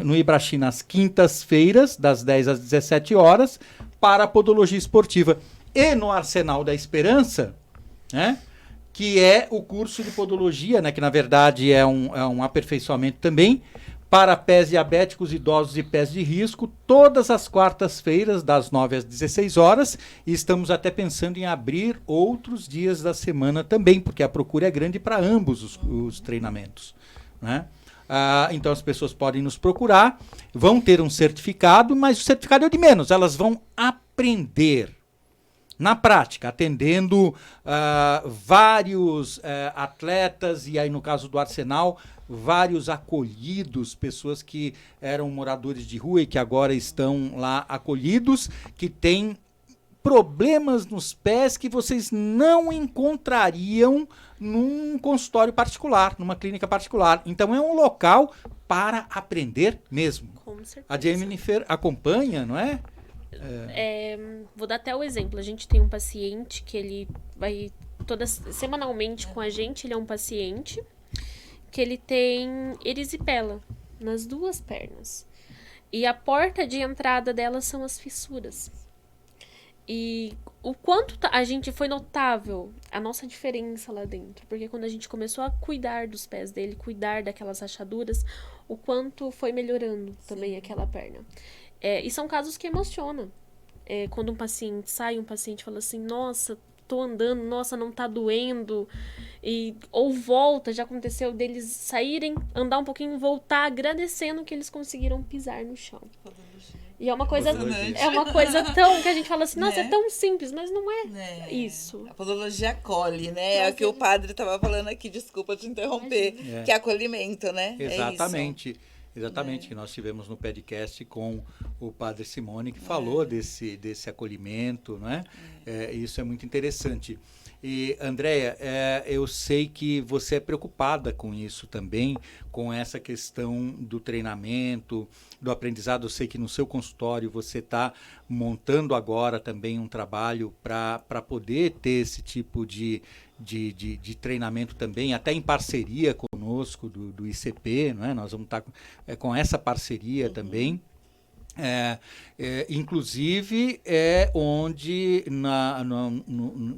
no Ibrachina, às quintas-feiras, das 10 às 17 horas, para a podologia esportiva. E no Arsenal da Esperança, né, que é o curso de podologia, né, que na verdade é um aperfeiçoamento também, para pés diabéticos, idosos e pés de risco, todas as quartas-feiras, das 9 às 16 horas, e estamos até pensando em abrir outros dias da semana também, porque a procura é grande para ambos os treinamentos. Né? Então as pessoas podem nos procurar, vão ter um certificado, mas o certificado é de menos, elas vão aprender na prática, atendendo vários atletas, e aí no caso do Arsenal, vários acolhidos, pessoas que eram moradores de rua e que agora estão lá acolhidos, que têm problemas nos pés que vocês não encontrariam num consultório particular, numa clínica particular. Então é um local para aprender mesmo. Com certeza. A Jennifer acompanha, não é? Vou dar até o exemplo. A gente tem um paciente que ele vai semanalmente com a gente. Ele é um paciente que ele tem erisipela nas 2 pernas. E a porta de entrada dela são as fissuras. E o quanto a gente foi notável a nossa diferença lá dentro. Porque quando a gente começou a cuidar dos pés dele, cuidar daquelas rachaduras, o quanto foi melhorando também aquela perna. E são casos que emocionam. Quando um paciente fala assim, nossa, tô andando, nossa, não tá doendo. Ou volta, já aconteceu deles saírem, andar um pouquinho, voltar agradecendo que eles conseguiram pisar no chão. E é uma coisa tão que a gente fala assim, nossa, é tão simples, mas não é isso. A podologia acolhe, né? É o que o padre estava falando aqui, desculpa te interromper, que é acolhimento, né? Exatamente. Exatamente, que nós tivemos no podcast com o padre Simone, que falou desse acolhimento, não é? Isso é muito interessante. E, Andréia, eu sei que você é preocupada com isso também, com essa questão do treinamento, do aprendizado. Eu sei que no seu consultório você está montando agora também um trabalho para poder ter esse tipo de treinamento também, até em parceria conosco do ICP, não é? Nós vamos estar com essa parceria também. Inclusive onde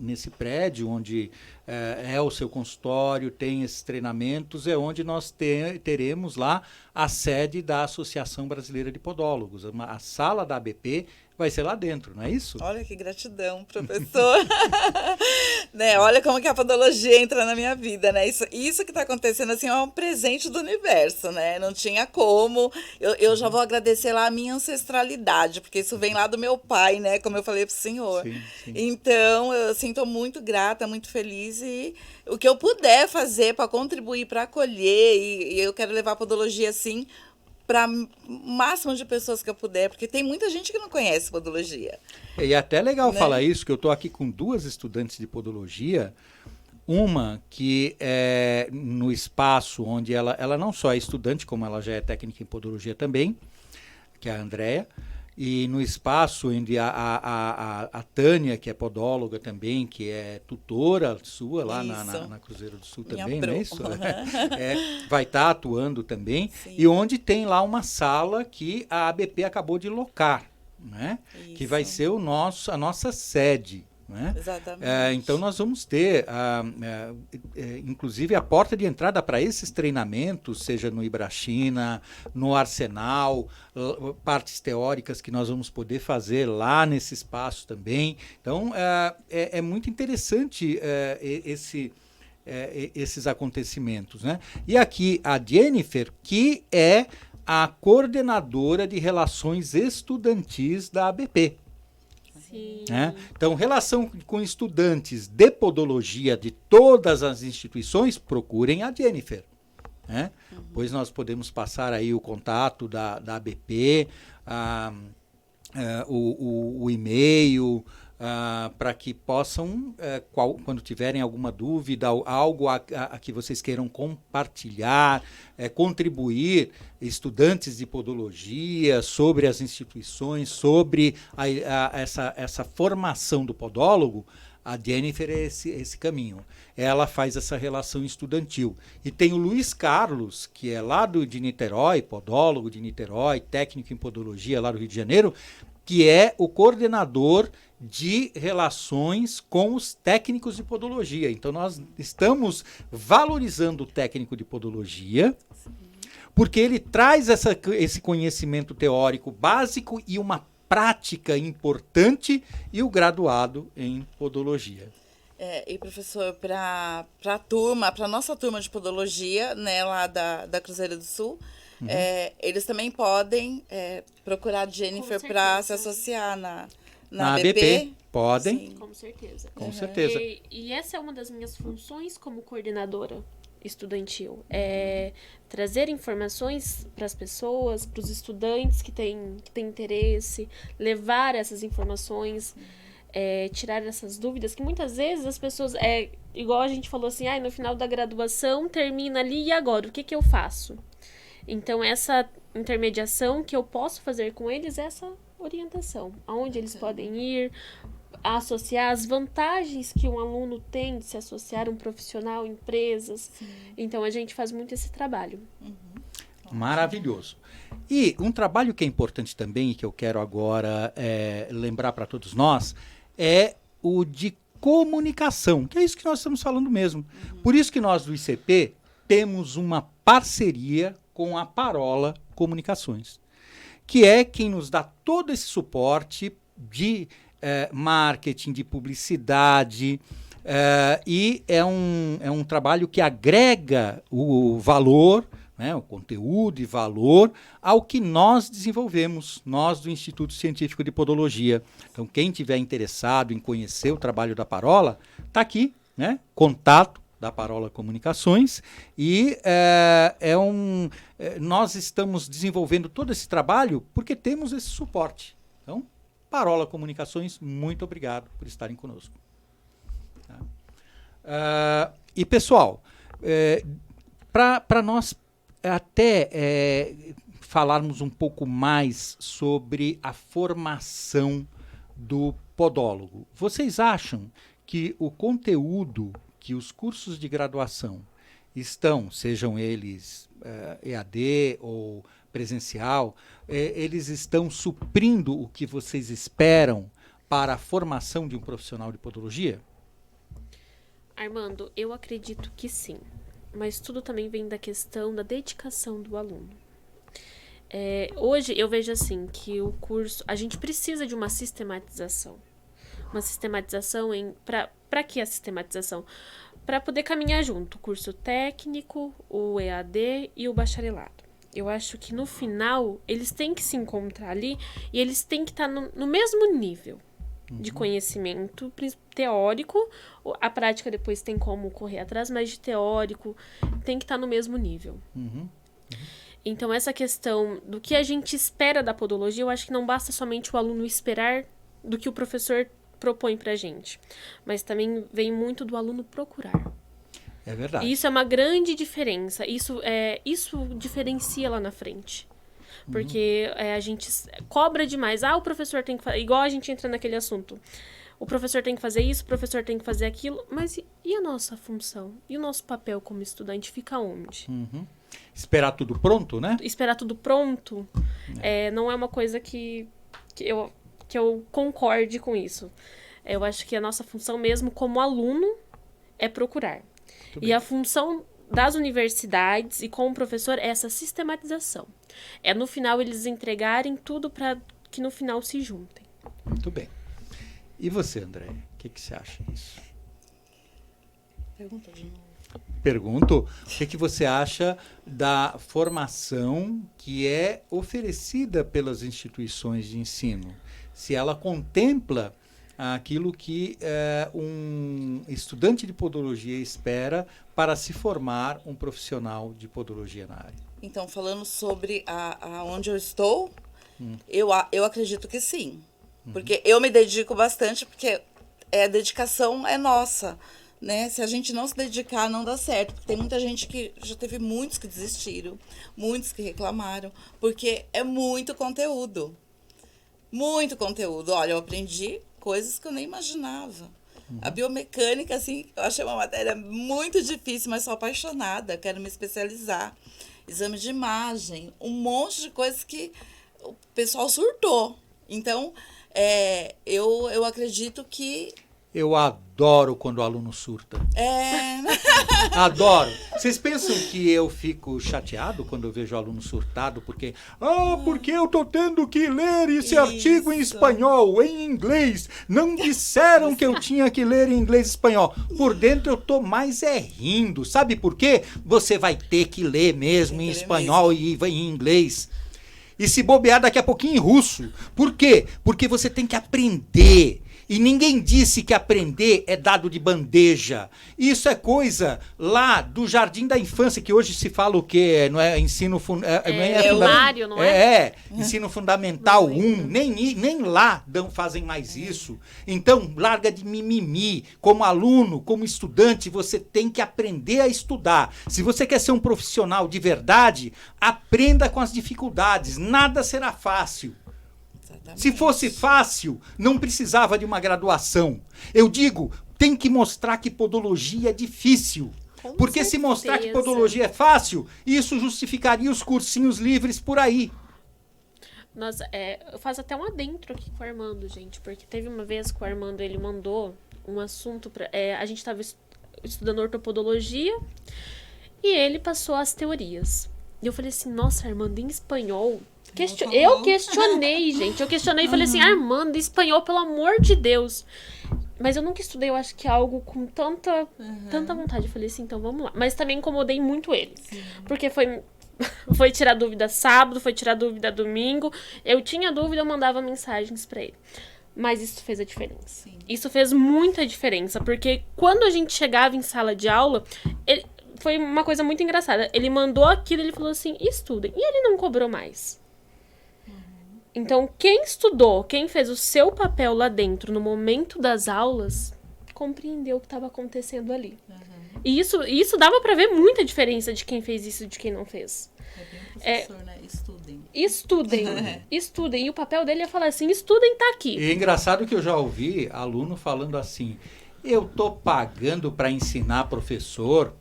nesse prédio onde é o seu consultório, tem esses treinamentos, é onde nós teremos lá a sede da Associação Brasileira de Podólogos. A sala da ABP vai ser lá dentro, não é isso? Olha que gratidão, professor. Né? Olha como que a podologia entra na minha vida, né? Isso que está acontecendo assim é um presente do universo, né? Não tinha como. Eu já vou agradecer lá a minha ancestralidade, porque isso vem lá do meu pai, né? Como eu falei para o senhor. Sim. Então, eu assim, estou muito grata, muito feliz, e o que eu puder fazer para contribuir, para acolher, e eu quero levar a podologia assim para o máximo de pessoas que eu puder, porque tem muita gente que não conhece podologia. E é até legal falar isso, que eu estou aqui com 2 estudantes de podologia, uma que é no espaço onde ela não só é estudante, como ela já é técnica em podologia também, que é a Andréia, e no espaço onde a Tânia, que é podóloga também, que é tutora sua lá na Cruzeiro do Sul também, não é isso? Vai estar atuando também. Sim. E onde tem lá uma sala que a ABP acabou de locar, né? Que vai ser a nossa sede. Né? Exatamente. Então nós vamos ter, inclusive, a porta de entrada para esses treinamentos, seja no Ibrachina, no Arsenal, partes teóricas que nós vamos poder fazer lá nesse espaço também. Então é muito interessante esses acontecimentos. Né? E aqui a Jennifer, que é a coordenadora de relações estudantis da ABP. Né? Então, relação com estudantes de podologia de todas as instituições, procurem a Jennifer. Né? Pois nós podemos passar aí o contato da ABP, o e-mail, para que possam, quando tiverem alguma dúvida, algo a que vocês queiram compartilhar, contribuir, estudantes de podologia, sobre as instituições, sobre essa formação do podólogo. A Jennifer é esse caminho. Ela faz essa relação estudantil. E tem o Luiz Carlos, que é lá de Niterói, podólogo de Niterói, técnico em podologia lá do Rio de Janeiro, que é o coordenador de relações com os técnicos de podologia. Então, nós estamos valorizando o técnico de podologia, porque ele traz esse conhecimento teórico básico e uma prática importante, e o graduado em podologia. E professor, para nossa turma de podologia, né, lá da Cruzeiro do Sul, eles também podem procurar a Jennifer para se associar na ABP. Podem. Sim. Com certeza. Com certeza. E essa é uma das minhas funções como coordenadora estudantil. É trazer informações para as pessoas, para os estudantes que têm interesse, levar essas informações, tirar essas dúvidas, que muitas vezes as pessoas, igual a gente falou assim, no final da graduação termina ali, e agora? O que eu faço? Então, essa intermediação que eu posso fazer com eles, essa orientação. Aonde eles podem ir, associar as vantagens que um aluno tem de se associar a um profissional, empresas. Sim. Então, a gente faz muito esse trabalho. Maravilhoso. E um trabalho que é importante também, e que eu quero agora lembrar para todos nós, é o de comunicação, que é isso que nós estamos falando mesmo. Por isso que nós do ICP temos uma parceria com a Parola Comunicações, que é quem nos dá todo esse suporte de marketing, de publicidade, e é um trabalho que agrega o valor, né, o conteúdo e valor ao que nós desenvolvemos, nós do Instituto Científico de Podologia. Então, quem tiver interessado em conhecer o trabalho da Parola, está aqui, né, contato da Parola Comunicações, e nós estamos desenvolvendo todo esse trabalho porque temos esse suporte. Então, Parola Comunicações, muito obrigado por estarem conosco. E, pessoal, para nós até falarmos um pouco mais sobre a formação do podólogo, vocês acham que o conteúdo que os cursos de graduação estão, sejam eles EAD ou presencial, eles estão suprindo o que vocês esperam para a formação de um profissional de podologia? Armando, eu acredito que sim, mas tudo também vem da questão da dedicação do aluno. Hoje eu vejo assim que o curso, a gente precisa de uma sistematização. Uma sistematização para que a sistematização? Para poder caminhar junto o curso técnico, o EAD e o bacharelado. Eu acho que no final eles têm que se encontrar ali e eles têm que estar no mesmo nível de conhecimento teórico. A prática depois tem como correr atrás, mas de teórico tem que estar no mesmo nível. Então, essa questão do que a gente espera da podologia, eu acho que não basta somente o aluno esperar do que o professor propõe pra gente, mas também vem muito do aluno procurar. É verdade. E isso é uma grande diferença. Isso diferencia lá na frente. Porque a gente cobra demais. O professor tem que fazer... Igual a gente entra naquele assunto. O professor tem que fazer isso, o professor tem que fazer aquilo. Mas e a nossa função? E o nosso papel como estudante fica onde? Esperar tudo pronto, né? Esperar tudo pronto não é uma coisa que eu concorde com isso. Eu acho que a nossa função mesmo como aluno é procurar. E a função das universidades e com o professor é essa sistematização. No final eles entregarem tudo para que no final se juntem. Muito bem. E você, André? O que você acha disso? Pergunta de novo. Pergunto, o que você acha da formação que é oferecida pelas instituições de ensino? Se ela contempla aquilo que um estudante de podologia espera para se formar um profissional de podologia na área. Então, falando sobre onde eu estou, eu acredito que sim. Porque eu me dedico bastante, porque a dedicação é nossa. Né? Se a gente não se dedicar, não dá certo. Porque tem muita gente já teve muitos que desistiram, muitos que reclamaram, porque é muito conteúdo. Muito conteúdo. Olha, eu aprendi coisas que eu nem imaginava. A biomecânica, assim, eu achei uma matéria muito difícil, mas sou apaixonada, quero me especializar. Exame de imagem, um monte de coisas que o pessoal surtou. Então, eu acredito que... Eu adoro quando o aluno surta. Adoro. Vocês pensam que eu fico chateado quando eu vejo o aluno surtado porque porque eu tô tendo que ler esse artigo em espanhol, em inglês. Não disseram que eu tinha que ler em inglês e espanhol. Por dentro eu tô mais rindo. Sabe por quê? Você vai ter que ler mesmo em espanhol e em inglês. E se bobear daqui a pouquinho em russo. Por quê? Porque você tem que aprender. E ninguém disse que aprender é dado de bandeja. Isso é coisa lá do jardim da infância, que hoje se fala o quê? Não é ensino primário, não é? Ensino fundamental 1. Nem lá fazem mais isso. Então, larga de mimimi. Como aluno, como estudante, você tem que aprender a estudar. Se você quer ser um profissional de verdade, aprenda com as dificuldades. Nada será fácil. Se fosse fácil, não precisava de uma graduação. Eu digo, tem que mostrar que podologia é difícil. Porque se mostrar que podologia é fácil, isso justificaria os cursinhos livres por aí. Nossa, eu faço até um adentro aqui com o Armando, gente. Porque teve uma vez que o Armando, ele mandou um assunto pra... a gente estava estudando ortopodologia e ele passou as teorias. E eu falei assim, nossa, Armando, em espanhol... Eu questionei, gente. Eu questionei e falei assim, Armando, espanhol, pelo amor de Deus. Mas eu nunca estudei, eu acho que é algo com tanta vontade. Eu falei assim, então vamos lá. Mas também incomodei muito ele. Sim. Porque foi tirar dúvida sábado, foi tirar dúvida domingo. Eu tinha dúvida, eu mandava mensagens pra ele. Mas isso fez a diferença. Sim. Isso fez muita diferença. Porque quando a gente chegava em sala de aula... Foi uma coisa muito engraçada. Ele mandou aquilo, ele falou assim, estudem. E ele não cobrou mais. Então, quem estudou, quem fez o seu papel lá dentro no momento das aulas, compreendeu o que estava acontecendo ali. E isso dava para ver muita diferença de quem fez isso e de quem não fez. Professor, né? Estudem. E o papel dele é falar assim, estudem, tá aqui. E é engraçado que eu já ouvi aluno falando assim, eu tô pagando para ensinar professor...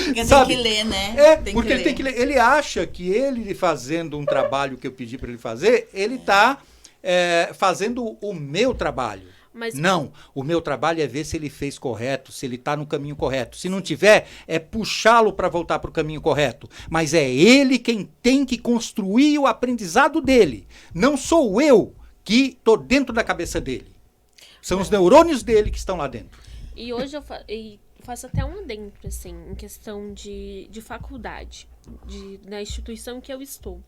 Porque tem que ler, né? Porque ele tem que ler. Ele acha que ele fazendo um trabalho que eu pedi para ele fazer, ele está fazendo o meu trabalho. Mas... Não, o meu trabalho é ver se ele fez correto, se ele está no caminho correto. Se não tiver, é puxá-lo para voltar para o caminho correto. Mas é ele quem tem que construir o aprendizado dele. Não sou eu que estou dentro da cabeça dele. São os neurônios dele que estão lá dentro. E hoje eu faço até um adentro, assim, em questão de faculdade, na instituição que eu estou.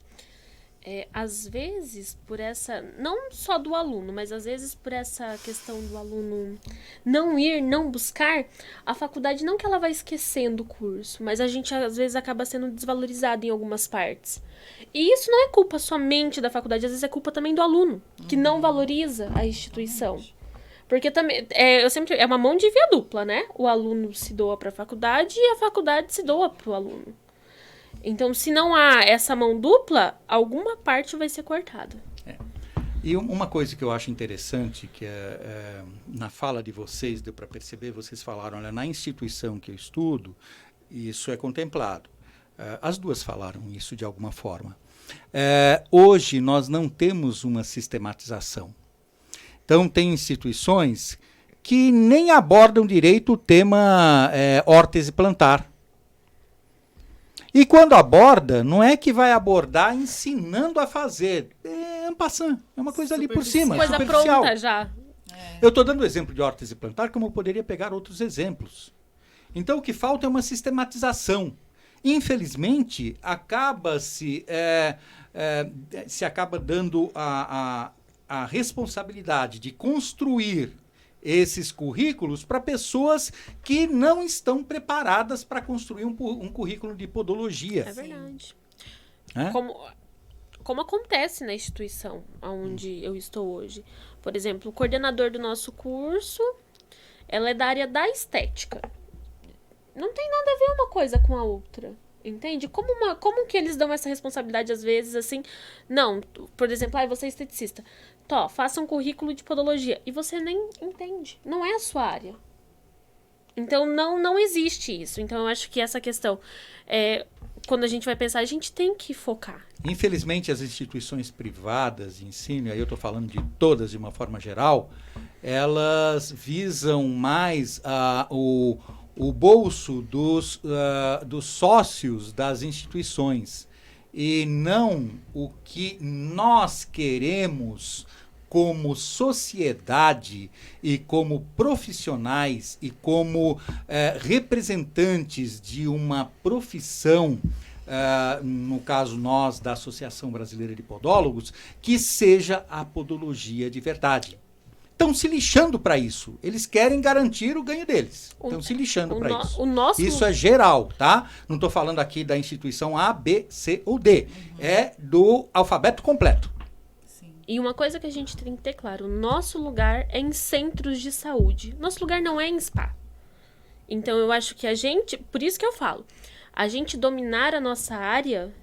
Às vezes, por essa... Não só do aluno, mas às vezes por essa questão do aluno não ir, não buscar, a faculdade não que ela vai esquecendo o curso, mas a gente às vezes acaba sendo desvalorizado em algumas partes. E isso não é culpa somente da faculdade, às vezes é culpa também do aluno, que não valoriza a instituição. Porque também, é uma mão de via dupla, né? O aluno se doa para a faculdade e a faculdade se doa para o aluno. Então, se não há essa mão dupla, alguma parte vai ser cortada. E uma coisa que eu acho interessante, que na fala de vocês, deu para perceber, vocês falaram, olha, na instituição que eu estudo, isso é contemplado. As duas falaram isso de alguma forma. Hoje, nós não temos uma sistematização. Então, tem instituições que nem abordam direito o tema órtese plantar. E quando aborda, não é que vai abordar ensinando a fazer. É en passant, é uma coisa ali por cima, coisa superficial. Pronta já. Eu estou dando o exemplo de órtese plantar, como eu poderia pegar outros exemplos. Então, o que falta é uma sistematização. Infelizmente, se acaba dando a responsabilidade de construir esses currículos para pessoas que não estão preparadas para construir um currículo de podologia. É verdade. Como acontece na instituição onde eu estou hoje. Por exemplo, o coordenador do nosso curso, ela é da área da estética. Não tem nada a ver uma coisa com a outra. Entende? Como que eles dão essa responsabilidade às vezes, assim... Não, por exemplo, você é esteticista. Faça um currículo de podologia. E você nem entende. Não é a sua área. Então, não existe isso. Então, eu acho que essa questão... quando a gente vai pensar, a gente tem que focar. Infelizmente, as instituições privadas de ensino, e aí eu estou falando de todas de uma forma geral, elas visam mais o o bolso dos sócios das instituições e não o que nós queremos como sociedade e como profissionais e como representantes de uma profissão, no caso nós da Associação Brasileira de Podólogos, que seja a podologia de verdade. Estão se lixando para isso. Eles querem garantir o ganho deles. Estão se lixando para isso. Isso é geral, tá? Não estou falando aqui da instituição A, B, C ou D. É do alfabeto completo. Sim. E uma coisa que a gente tem que ter claro, o nosso lugar é em centros de saúde. Nosso lugar não é em spa. Então eu acho que a gente, por isso que eu falo, a gente dominar a nossa área,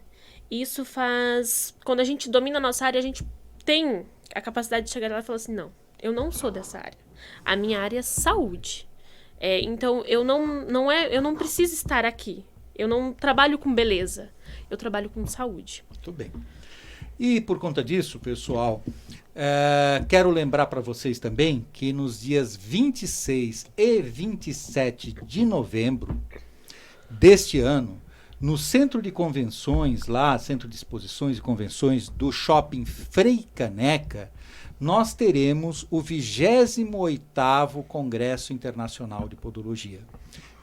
isso faz... Quando a gente domina a nossa área, a gente tem a capacidade de chegar lá e falar assim, não, eu não sou dessa área. A minha área é saúde. Então, eu não preciso estar aqui. Eu não trabalho com beleza. Eu trabalho com saúde. Muito bem. E por conta disso, pessoal, quero lembrar para vocês também que nos dias 26 e 27 de novembro deste ano, no Centro de Convenções, lá, Centro de Exposições e Convenções do Shopping Frei Caneca, nós teremos o 28º Congresso Internacional de Podologia,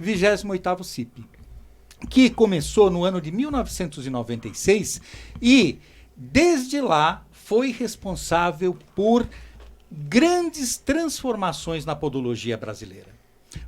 28º CIP, que começou no ano de 1996 e, desde lá, foi responsável por grandes transformações na podologia brasileira.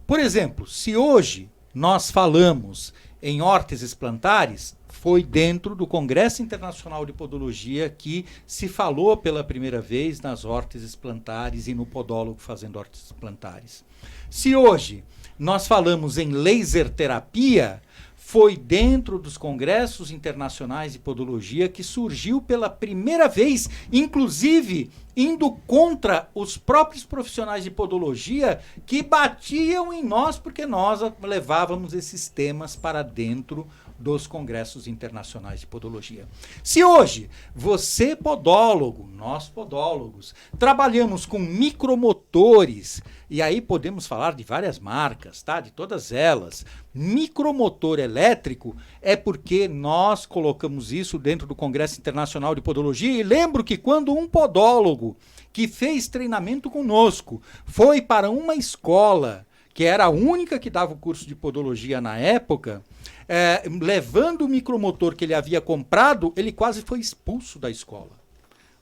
Por exemplo, se hoje nós falamos em órteses plantares, foi dentro do Congresso Internacional de Podologia que se falou pela primeira vez nas órteses plantares e no podólogo fazendo órteses plantares. Se hoje nós falamos em laser terapia, foi dentro dos congressos internacionais de podologia que surgiu pela primeira vez, inclusive indo contra os próprios profissionais de podologia que batiam em nós porque nós levávamos esses temas para dentro dos congressos internacionais de podologia. Se hoje você podólogo, nós podólogos, trabalhamos com micromotores, e aí podemos falar de várias marcas, tá? De todas elas. Micromotor elétrico é porque nós colocamos isso dentro do Congresso Internacional de Podologia, e lembro que quando um podólogo que fez treinamento conosco foi para uma escola, que era a única que dava o curso de podologia na época, levando o micromotor que ele havia comprado, ele quase foi expulso da escola,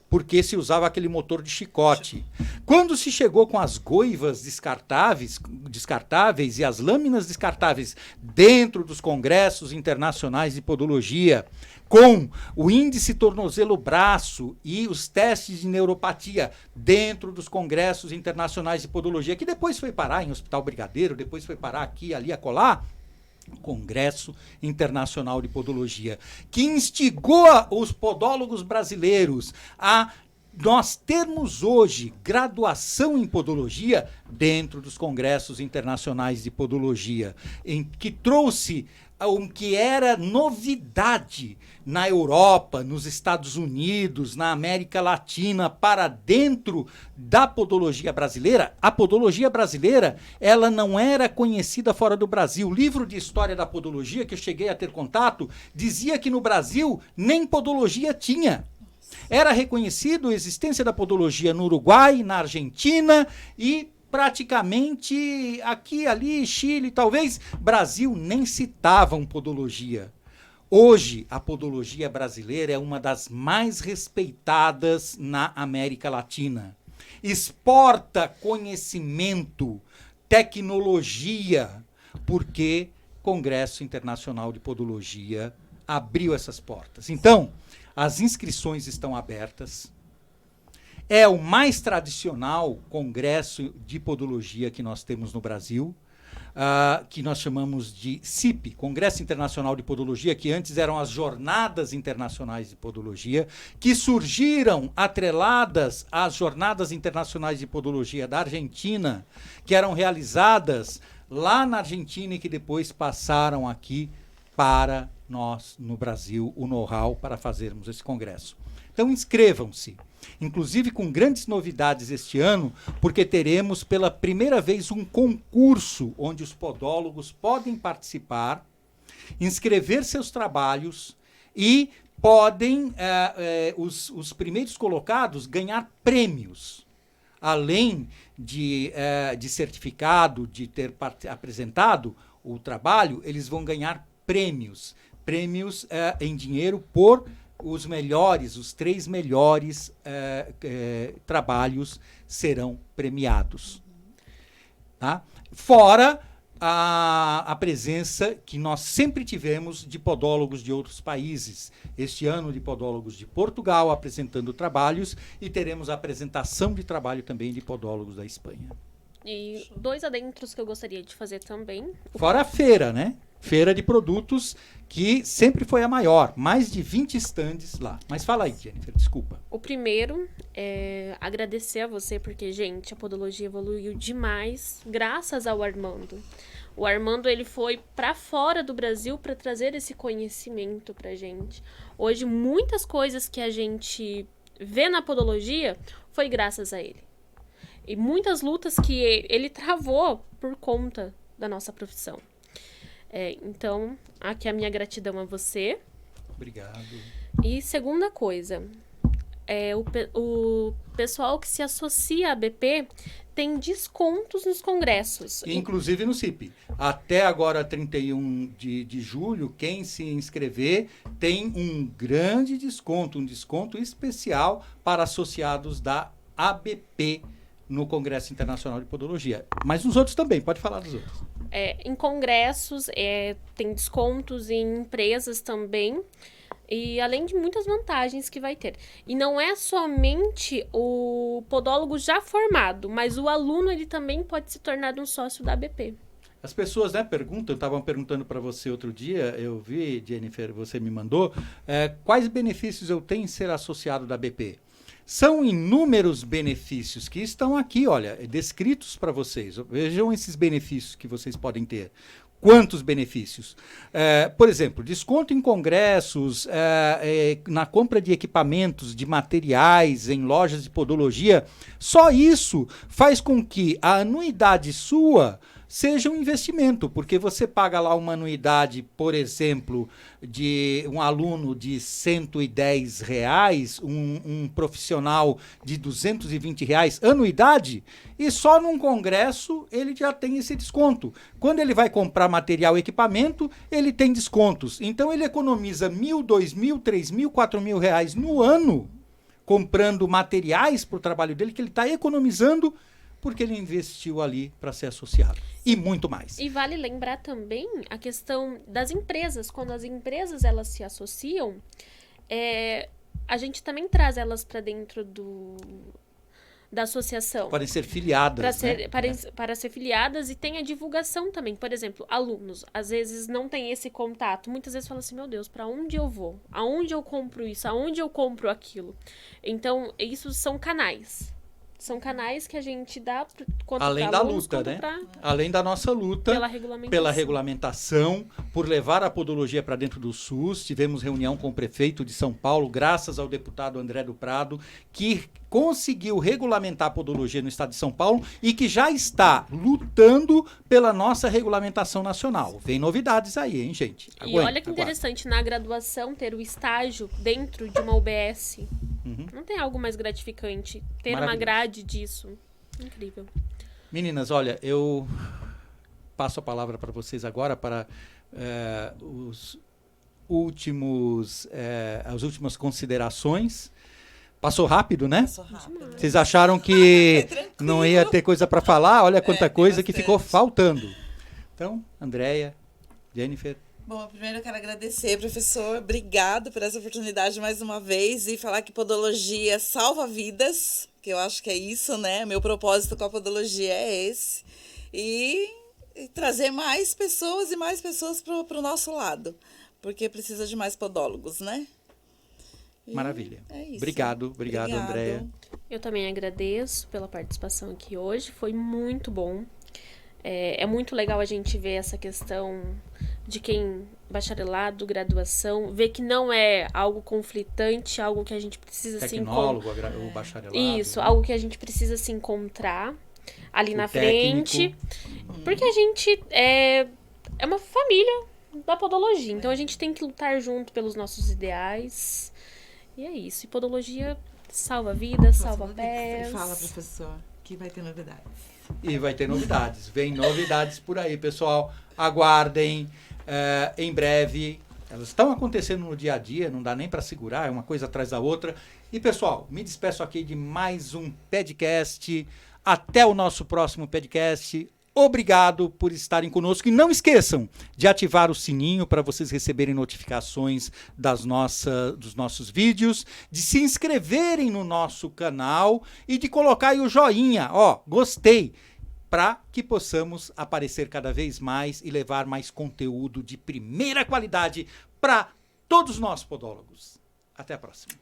porque se usava aquele motor de chicote. Quando se chegou com as goivas descartáveis e as lâminas descartáveis dentro dos congressos internacionais de podologia, com o índice tornozelo-braço e os testes de neuropatia dentro dos congressos internacionais de podologia, que depois foi parar em Hospital Brigadeiro, depois foi parar aqui, ali, acolá, Congresso Internacional de Podologia, que instigou os podólogos brasileiros a nós termos hoje graduação em podologia dentro dos congressos internacionais de podologia, que trouxe o que era novidade na Europa, nos Estados Unidos, na América Latina, para dentro da podologia brasileira. A podologia brasileira, ela não era conhecida fora do Brasil. O livro de história da podologia, que eu cheguei a ter contato, dizia que no Brasil nem podologia tinha. Era reconhecido a existência da podologia no Uruguai, na Argentina e praticamente aqui, ali, Chile, talvez, Brasil nem citavam podologia. Hoje, a podologia brasileira é uma das mais respeitadas na América Latina. Exporta conhecimento, tecnologia, porque Congresso Internacional de Podologia abriu essas portas. Então, as inscrições estão abertas. É o mais tradicional congresso de podologia que nós temos no Brasil, que nós chamamos de CIP, Congresso Internacional de Podologia, que antes eram as Jornadas Internacionais de Podologia, que surgiram atreladas às Jornadas Internacionais de Podologia da Argentina, que eram realizadas lá na Argentina e que depois passaram aqui para nós, no Brasil, o know-how para fazermos esse congresso. Então, inscrevam-se. inclusive com grandes novidades este ano, porque teremos pela primeira vez um concurso onde os podólogos podem participar, inscrever seus trabalhos e podem, os primeiros colocados, ganhar prêmios. Além de certificado, de ter apresentado o trabalho, eles vão ganhar prêmios. Prêmios em dinheiro por os melhores, os 3 melhores trabalhos serão premiados. Tá? Fora a presença que nós sempre tivemos de podólogos de outros países. Este ano, de podólogos de Portugal apresentando trabalhos, e teremos a apresentação de trabalho também de podólogos da Espanha. E 2 adentros que eu gostaria de fazer também. Fora a feira, né? Feira de produtos, que sempre foi a maior. Mais de 20 estandes lá. Mas fala aí, Jennifer, desculpa. O primeiro é agradecer a você, porque, gente, a podologia evoluiu demais graças ao Armando. O Armando, ele foi para fora do Brasil para trazer esse conhecimento pra gente. Hoje, muitas coisas que a gente vê na podologia foi graças a ele. E muitas lutas que ele travou por conta da nossa profissão. Então, aqui a minha gratidão a você. Obrigado. E segunda coisa, o pessoal que se associa à BP tem descontos nos congressos. Inclusive no CIP. Até agora, 31 de julho, quem se inscrever tem um grande desconto, um desconto especial para associados da ABP no Congresso Internacional de Podologia. Mas nos outros também, pode falar dos outros. Em congressos, tem descontos em empresas também. E além de muitas vantagens que vai ter. E não é somente o podólogo já formado, mas o aluno ele também pode se tornar um sócio da ABP. As pessoas, né, estavam perguntando para você outro dia, eu vi, Jennifer, você me mandou, quais benefícios eu tenho em ser associado da ABP? São inúmeros benefícios que estão aqui, olha, descritos para vocês. Vejam esses benefícios que vocês podem ter. Quantos benefícios? Por exemplo, desconto em congressos, na compra de equipamentos, de materiais, em lojas de podologia. Só isso faz com que a anuidade sua seja um investimento, porque você paga lá uma anuidade, por exemplo, de um aluno de R$110, um profissional de R$220, anuidade, e só num congresso ele já tem esse desconto. Quando ele vai comprar material e equipamento, ele tem descontos. Então ele economiza R$1.000, R$2.000, R$3.000, R$4.000 no ano, comprando materiais para o trabalho dele, que ele está economizando porque ele investiu ali para ser associado. E muito mais. E vale lembrar também a questão das empresas. Quando as empresas elas se associam, a gente também traz elas para dentro da associação. Podem ser filiadas, para ser filiadas, e tem a divulgação também. Por exemplo, alunos, às vezes não tem esse contato. Muitas vezes falam assim, meu Deus, para onde eu vou? Aonde eu compro isso? Aonde eu compro aquilo? Então, isso são canais. São canais que a gente dá além da luta, né? Além da nossa luta pela regulamentação, por levar a podologia para dentro do SUS. Tivemos reunião com o prefeito de São Paulo, graças ao deputado André do Prado, que conseguiu regulamentar a podologia no estado de São Paulo e que já está lutando pela nossa regulamentação nacional. Vem novidades aí, hein, gente? E olha que interessante, na graduação, ter o estágio dentro de uma UBS. Não tem algo mais gratificante ter uma grade disso. Incrível. Meninas, olha, eu passo a palavra para vocês agora para as últimas considerações. Passou rápido, né? Passou rápido. Vocês acharam que não ia ter coisa para falar? Olha quanta coisa que ficou faltando. Então, Andréia, Jennifer. Bom, primeiro eu quero agradecer, professor. Obrigado por essa oportunidade mais uma vez e falar que podologia salva vidas, que eu acho que é isso, né? Meu propósito com a podologia é esse. E trazer mais pessoas para o nosso lado, porque precisa de mais podólogos, né? E maravilha. É isso. Obrigado, Andréia. Eu também agradeço pela participação aqui hoje, foi muito bom. É muito legal a gente ver essa questão de quem bacharelado, graduação, ver que não é algo conflitante, algo que a gente precisa Tecnólogo, o bacharelado. Isso, né? algo que a gente precisa se encontrar ali O na técnico. frente. Porque a gente é uma família da podologia, então a gente tem que lutar junto pelos nossos ideais. E é isso. E podologia salva vidas, salva pés. Fala, professor, que vai ter novidades. E vai ter novidades. Vem novidades por aí, pessoal. Aguardem. Em breve. Elas estão acontecendo no dia a dia, não dá nem para segurar, é uma coisa atrás da outra. E, pessoal, me despeço aqui de mais um podcast. Até o nosso próximo podcast. Obrigado por estarem conosco. E não esqueçam de ativar o sininho para vocês receberem notificações dos nossos vídeos, de se inscreverem no nosso canal e de colocar aí o joinha, gostei, para que possamos aparecer cada vez mais e levar mais conteúdo de primeira qualidade para todos nós podólogos. Até a próxima.